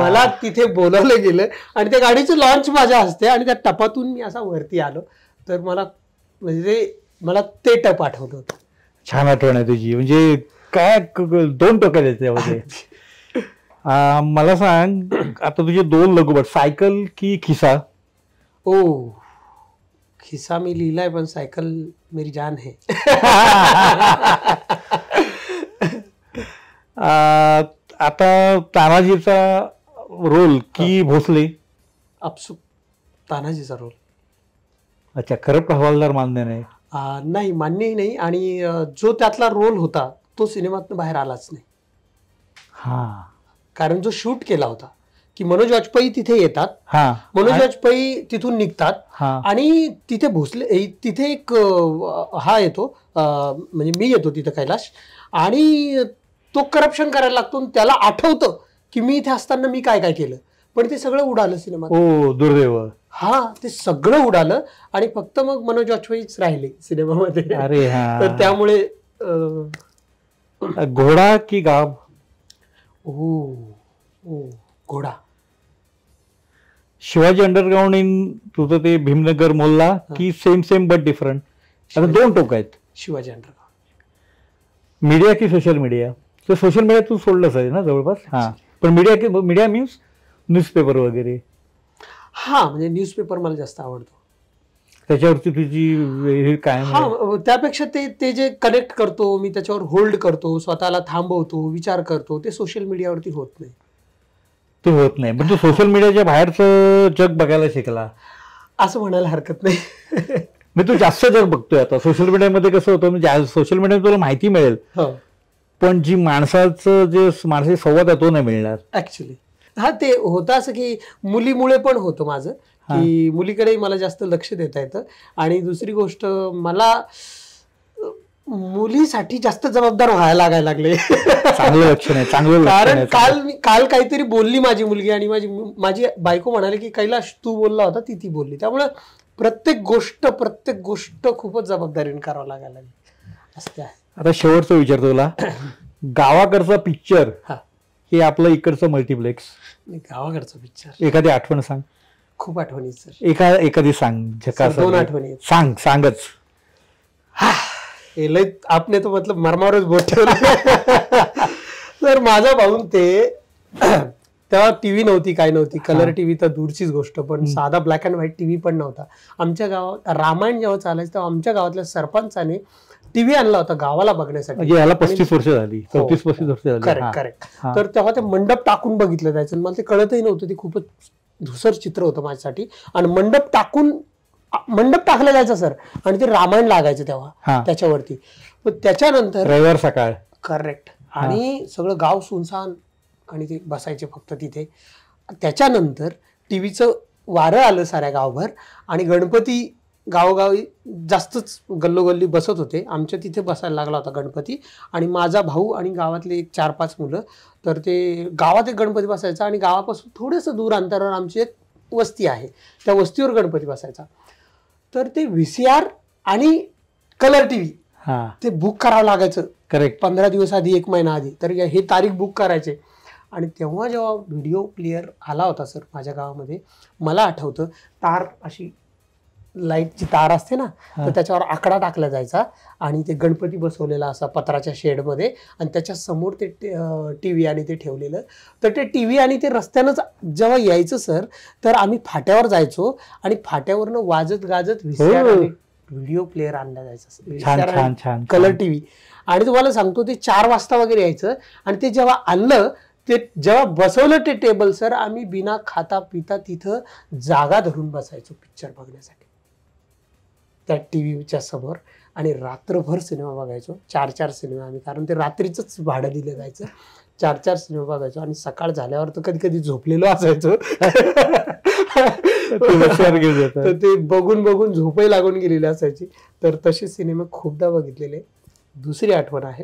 मला तिथे बोलावलं गेलं, आणि त्या गाडीचं लॉन्च माझ्या हस्ते, आणि त्या टपातून मी असा वरती आलो. तर मला ते टप आठवलं होतं. छान आठवण आहे तुझी. म्हणजे काय 2 टोक्या त्यामध्ये. मला सांग, आता तुझे 2 लघुपट, सायकल की खिसा? खिसा मी लिहिलाय, पण सायकल मेरी जान है. आता तानाजीचा रोल की भोसले? आपसुक तानाजीचा रोल. अच्छा, करप्ट हवालदार मान्य नाही? नाही, मान्यही नाही. आणि जो त्यातला रोल होता तो सिनेमातनं बाहेर आलाच नाही. कारण जो शूट केला होता की मनोज वाजपेयी तिथे येतात, मनोज वाजपेयी तिथून निघतात, आणि तिथे भोसले, तिथे एक हा येतो, म्हणजे मी येतो तिथे, कैलाश, आणि तो करप्शन करायला लागतो. त्याला आठवतं की मी इथे असताना मी काय काय केलं, पण ते सगळं उडालं सिनेमात. दुर्दैव. ते सगळं उडालं, आणि फक्त मग मनोज वाजपेयीच राहिले सिनेमामध्ये. अरे तर त्यामुळे घोडा की गाव? घोडा. शिवाजी अंडरग्राउंड इन तुझं ते भीमनगर मोल्ला की सेम बट डिफरंट? आता 2 टोक आहेत. शिवाजी अंडरग्राउंड. मीडिया की सोशल मीडिया? तर सोशल मीडिया तू सोडलंच आहे ना जवळपास. पण मीडिया मीन्स न्यूजपेपर वगैरे? म्हणजे न्यूजपेपर मला जास्त आवडतो. त्याच्यावरती तुझी काय? त्यापेक्षा ते जे कनेक्ट करतो मी, त्याच्यावर होल्ड करतो, स्वतःला थांबवतो, विचार करतो, ते सोशल मीडियावरती होत नाही. ते होत नाही, पण तू सोशल मीडियाच्या बाहेरचं जग बघायला शिकला असं म्हणायला हरकत नाही. मी तू जास्त जग बघतोय आता. सोशल मीडियामध्ये कसं होतं, म्हणजे सोशल मीडियावर तुला माहिती मिळेल, पण जी माणसाची संवाद आहे तो नाही मिळणार. ऍक्च्युली हा ते होतं असं की मुलीमुळे पण होतं माझं, की मुलीकडेही मला जास्त लक्ष देता येतं. आणि दुसरी गोष्ट, मला मुलीसाठी जास्त जबाबदार व्हायला लागायला लागले. चांगलं लक्षण आहे, चांगलं लक्षण आहे. कारण काल काहीतरी बोलली माझी मुलगी आणि माझी बायको म्हणाली की कैलाश तू बोलला होता ती बोलली. त्यामुळे प्रत्येक गोष्ट खूपच जबाबदारीने करावं लागायला लागली असते. आता शेवटचं विचारतो तुला, गावाकडचा पिक्चर हे आपलं इकडचं मल्टिप्लेक्स, गावाकडचं पिक्चर एखादी आठवण सांग. खूप आठवणी सर. एखादी सांग, झकास 2 आठवणी सांगच. लय आपने तो मतलब मरमावरच बोट ठेवलं. तर माझा भाऊ ते तेव्हा टीव्ही नव्हती, काय नव्हती, कलर टीव्ही तर दूरचीच गोष्ट, पण साधा ब्लॅक अँड व्हाईट टीव्ही पण नव्हता. आमच्या गावात रामायण जेव्हा चालायचं तेव्हा आमच्या गावातल्या सरपंचाने टीव्ही आणला होता गावाला बघण्यासाठी. म्हणजे याला 35 वर्ष झाली, 34-35 वर्ष झाली. करेक्ट. तर तेव्हा ते मंडप टाकून बघितलं जायचं. मला ते कळतही नव्हतं, ते खूपच धुसर चित्र होतं माझ्यासाठी. आणि मंडप टाकलं जायचं सर, आणि ते रामायण लागायचं तेव्हा त्याच्यावरती. पण त्याच्यानंतर रविवार सकाळ, करेक्ट, आणि सगळं गाव सुनसान, आणि ते बसायचे फक्त तिथे. त्याच्यानंतर टीव्हीचं वारं आलं साऱ्या गावभर, आणि गणपती गावोगावी जास्तच गल्लोगल्ली बसत होते. आमच्या तिथे बसायला लागला होता गणपती, आणि माझा भाऊ आणि गावातले 4-5 मुलं. तर ते गावात एक गणपती बसायचा, आणि गावापासून थोडंसं दूर अंतरावर आमची एक वस्ती आहे, त्या वस्तीवर गणपती बसायचा. तर ते VCR आणि कलर टीव्ही ते बुक करावं लागायचं. करेक्ट. 15 दिवस आधी, 1 महिना आधी. तर हे तारीख बुक करायचे. आणि तेव्हा जेव्हा व्हिडिओ प्लेअर आला होता सर माझ्या गावामध्ये, मला आठवतं, तार अशी लाईटची तार असते ना, तर त्याच्यावर आकडा टाकला जायचा, आणि ते गणपती बसवलेला असा पत्राच्या शेडमध्ये, आणि त्याच्या समोर ते टीव्ही आणि ते ठेवलेलं. तर ते टीव्ही आणि ते रस्त्यानंच जेव्हा यायचं सर, तर आम्ही फाट्यावर जायचो, आणि फाट्यावरनं वाजत गाजत VCR आणि व्हिडिओ प्लेअर आणला जायचा, कलर टीव्ही. आणि तुम्हाला सांगतो ते 4 वाजता वगैरे यायचं. आणि ते जेव्हा आणलं, ते जेव्हा बसवलं ते टेबल सर, आम्ही बिना खाता पिता तिथं जागा धरून बसायचो पिक्चर बघण्यासाठी त्या टीव्हीच्या समोर, आणि रात्रभर सिनेमा बघायचो. 4-4 सिनेमा आम्ही, कारण ते रात्रीच भाडं दिलं जायचं. 4-4 सिनेमा बघायचो, आणि सकाळ झाल्यावर तर कधी कधी झोपलेलो असायचो. तर ते बघून झोपही लागून गेलेली असायची. तर तसे सिनेमा खूपदा बघितलेले. दुसरी आठवण आहे,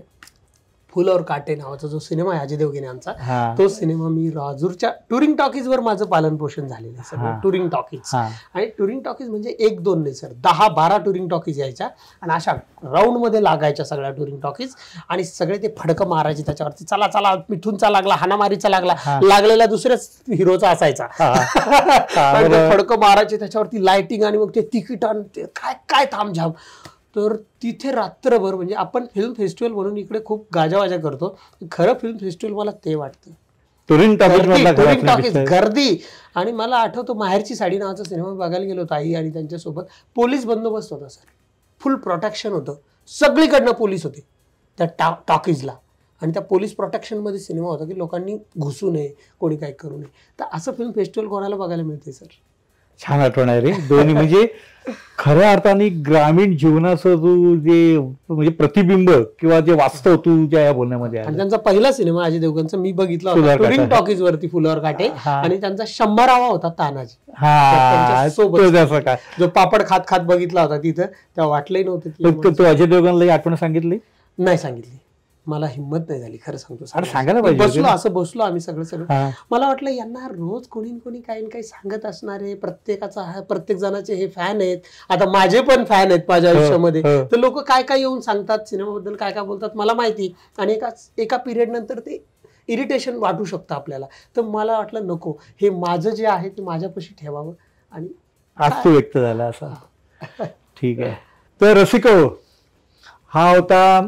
फुल और काटे नावाचा जो सिनेमा आहे अजय देवगण यांचा, तो सिनेमा मी राजूरच्या टुरिंग टॉकीज वर माझं पालन पोषण झालेलं आहे सगळं. टुरिंग टॉकीज, आणि टुरिंग टॉकीज म्हणजे 1-2 नाही सर, 10-12 टुरिंग टॉकीज यायच्या, आणि अशा राऊंड मध्ये लागायच्या सगळ्या टुरिंग टॉकीज. आणि सगळे ते फडकं मारायचे त्याच्यावरती, चला चला मिठूनचा लागला, हानामारीचा लागला, लागलेला दुसऱ्याच हिरोचा असायचा. फडकं मारायचे त्याच्यावरती, लाइटिंग, आणि मग ते तिकीट, आणि काय थांबझाम. तर तिथे रात्रभर, म्हणजे आपण फिल्म फेस्टिवल म्हणून इकडे खूप गाजावाजा करतो, खरं फिल्म फेस्टिवल मला ते वाटतं. टुरिंग टॉकीज, गर्दी. आणि मला आठवतो माहेरची साडी नावाचा सिनेमा बघायला गेलो होतो आई आणि त्यांच्यासोबत. पोलीस बंदोबस्त होता सर, फुल प्रोटेक्शन होतं, सगळीकडनं पोलीस होते त्या टॉकीजला. आणि त्या पोलीस प्रोटेक्शनमध्ये सिनेमा होता की लोकांनी घुसू नये, कोणी काही करू नये. तर असं फिल्म फेस्टिवल कोणाला बघायला मिळते सर. छान आठवण आहे रे दोन्ही. म्हणजे खऱ्या अर्थाने ग्रामीण जीवनाचं तू जे म्हणजे प्रतिबिंब किंवा जे वास्तव तू ज्या या बोलण्यामध्ये आहे. आणि त्यांचा पहिला सिनेमा अजय देवगणचा मी बघितला होता टुरिंग टॉकीज वरती, फुलावर काटे, आणि त्यांचा 100वा होता तानाजी. जो पापड खात खात बघितला होता तिथं, तेव्हा वाटलंही नव्हतं. तू अजय देवगणला आठवण सांगितली? नाही सांगितली, मला हिंमत नाही झाली खरं सांगतो. सांगायला पाहिजे. बसलो आम्ही सगळं. मला वाटलं यांना रोज कोणी काही काही सांगत असणार आहे, प्रत्येक जणाचे हे फॅन आहेत. आता माझे पण फॅन आहेत माझ्या आयुष्यामध्ये. तर लोक काय काय येऊन सांगतात सिनेमाबद्दल, काय काय बोलतात मला माहिती. आणि एका पिरियड नंतर ते इरिटेशन वाटू शकतं आपल्याला. तर मला वाटलं नको, हे माझं जे आहे ते माझ्यापाशी ठेवावं. आणि आज तू व्यक्त झाला असा. ठीक आहे. तर रसिको, हा होता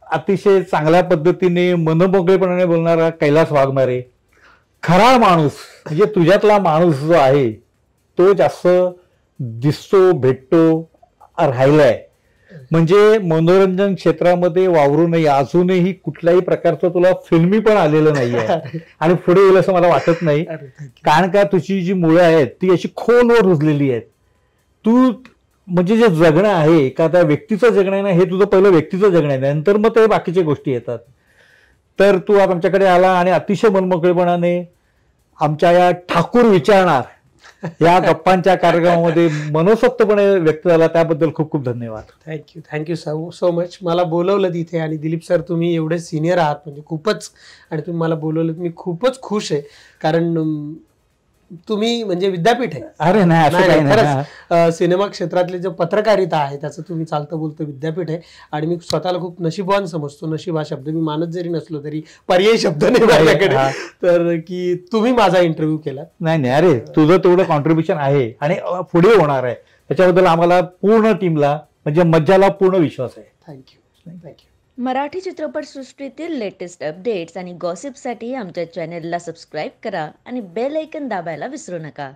अतिशय चांगल्या पद्धतीने मनमोकळेपणाने बोलणारा कैलास वाघमारे. खरा माणूस म्हणजे तुझ्यातला माणूस जो आहे तो जास्त दिसतो, भेटतो, राहिलाय. म्हणजे मनोरंजन क्षेत्रामध्ये वावरूनही अजूनही कुठल्याही प्रकारचं तुला फिल्मी पण आलेलं नाहीये, आणि पुढे येईल असं मला वाटत नाही. कारण का तुझी जी मुळं आहेत ती अशी खोलवर रुजलेली आहेत. तू म्हणजे जे जगणं आहे, एखाद्या व्यक्तीचं जगणं आहे ना, हे तुझं पहिलं व्यक्तीचं जगणं आहे, नंतर मग ते बाकीच्या गोष्टी येतात. तर तू आज आमच्याकडे आला आणि अतिशय मनमोकळेपणाने आमच्या या ठाकूर विचारणार या गप्पांच्या कार्यक्रमामध्ये मनसोक्तपणे व्यक्त झाला, त्याबद्दल खूप खूप धन्यवाद. Thank you so much. मला बोलवलं तिथे, आणि दिलीप सर तुम्ही एवढे सिनियर आहात म्हणजे खूपच, आणि तुम्ही मला बोलवलं, मी खूपच खुश आहे, कारण तुम्ही म्हणजे विद्यापीठ आहे. अरे नाही, खरंच सिनेमा क्षेत्रातले जे पत्रकारिता आहे त्याचं तुम्ही चालतं बोलतं विद्यापीठ आहे, आणि मी स्वतःला खूप नशीबवान समजतो. नशीब हा शब्द मी मानत जरी नसलो तरी पर्यायी शब्द नाही माझ्याकडे, तर की तुम्ही माझा इंटरव्ह्यू केला. नाही, अरे तुझं तेवढं कॉन्ट्रीब्युशन आहे आणि पुढे होणार आहे, त्याच्याबद्दल आम्हाला पूर्ण टीमला म्हणजे मज्जाला पूर्ण विश्वास आहे. थँक्यू. मराठी चित्रपटसृष्टीतील लेटेस्ट अपडेट्स आणि गॉसिपसाठी आमच्या चॅनेलला सबस्क्राईब करा आणि बेल आयकॉन दाबायला विसरू नका.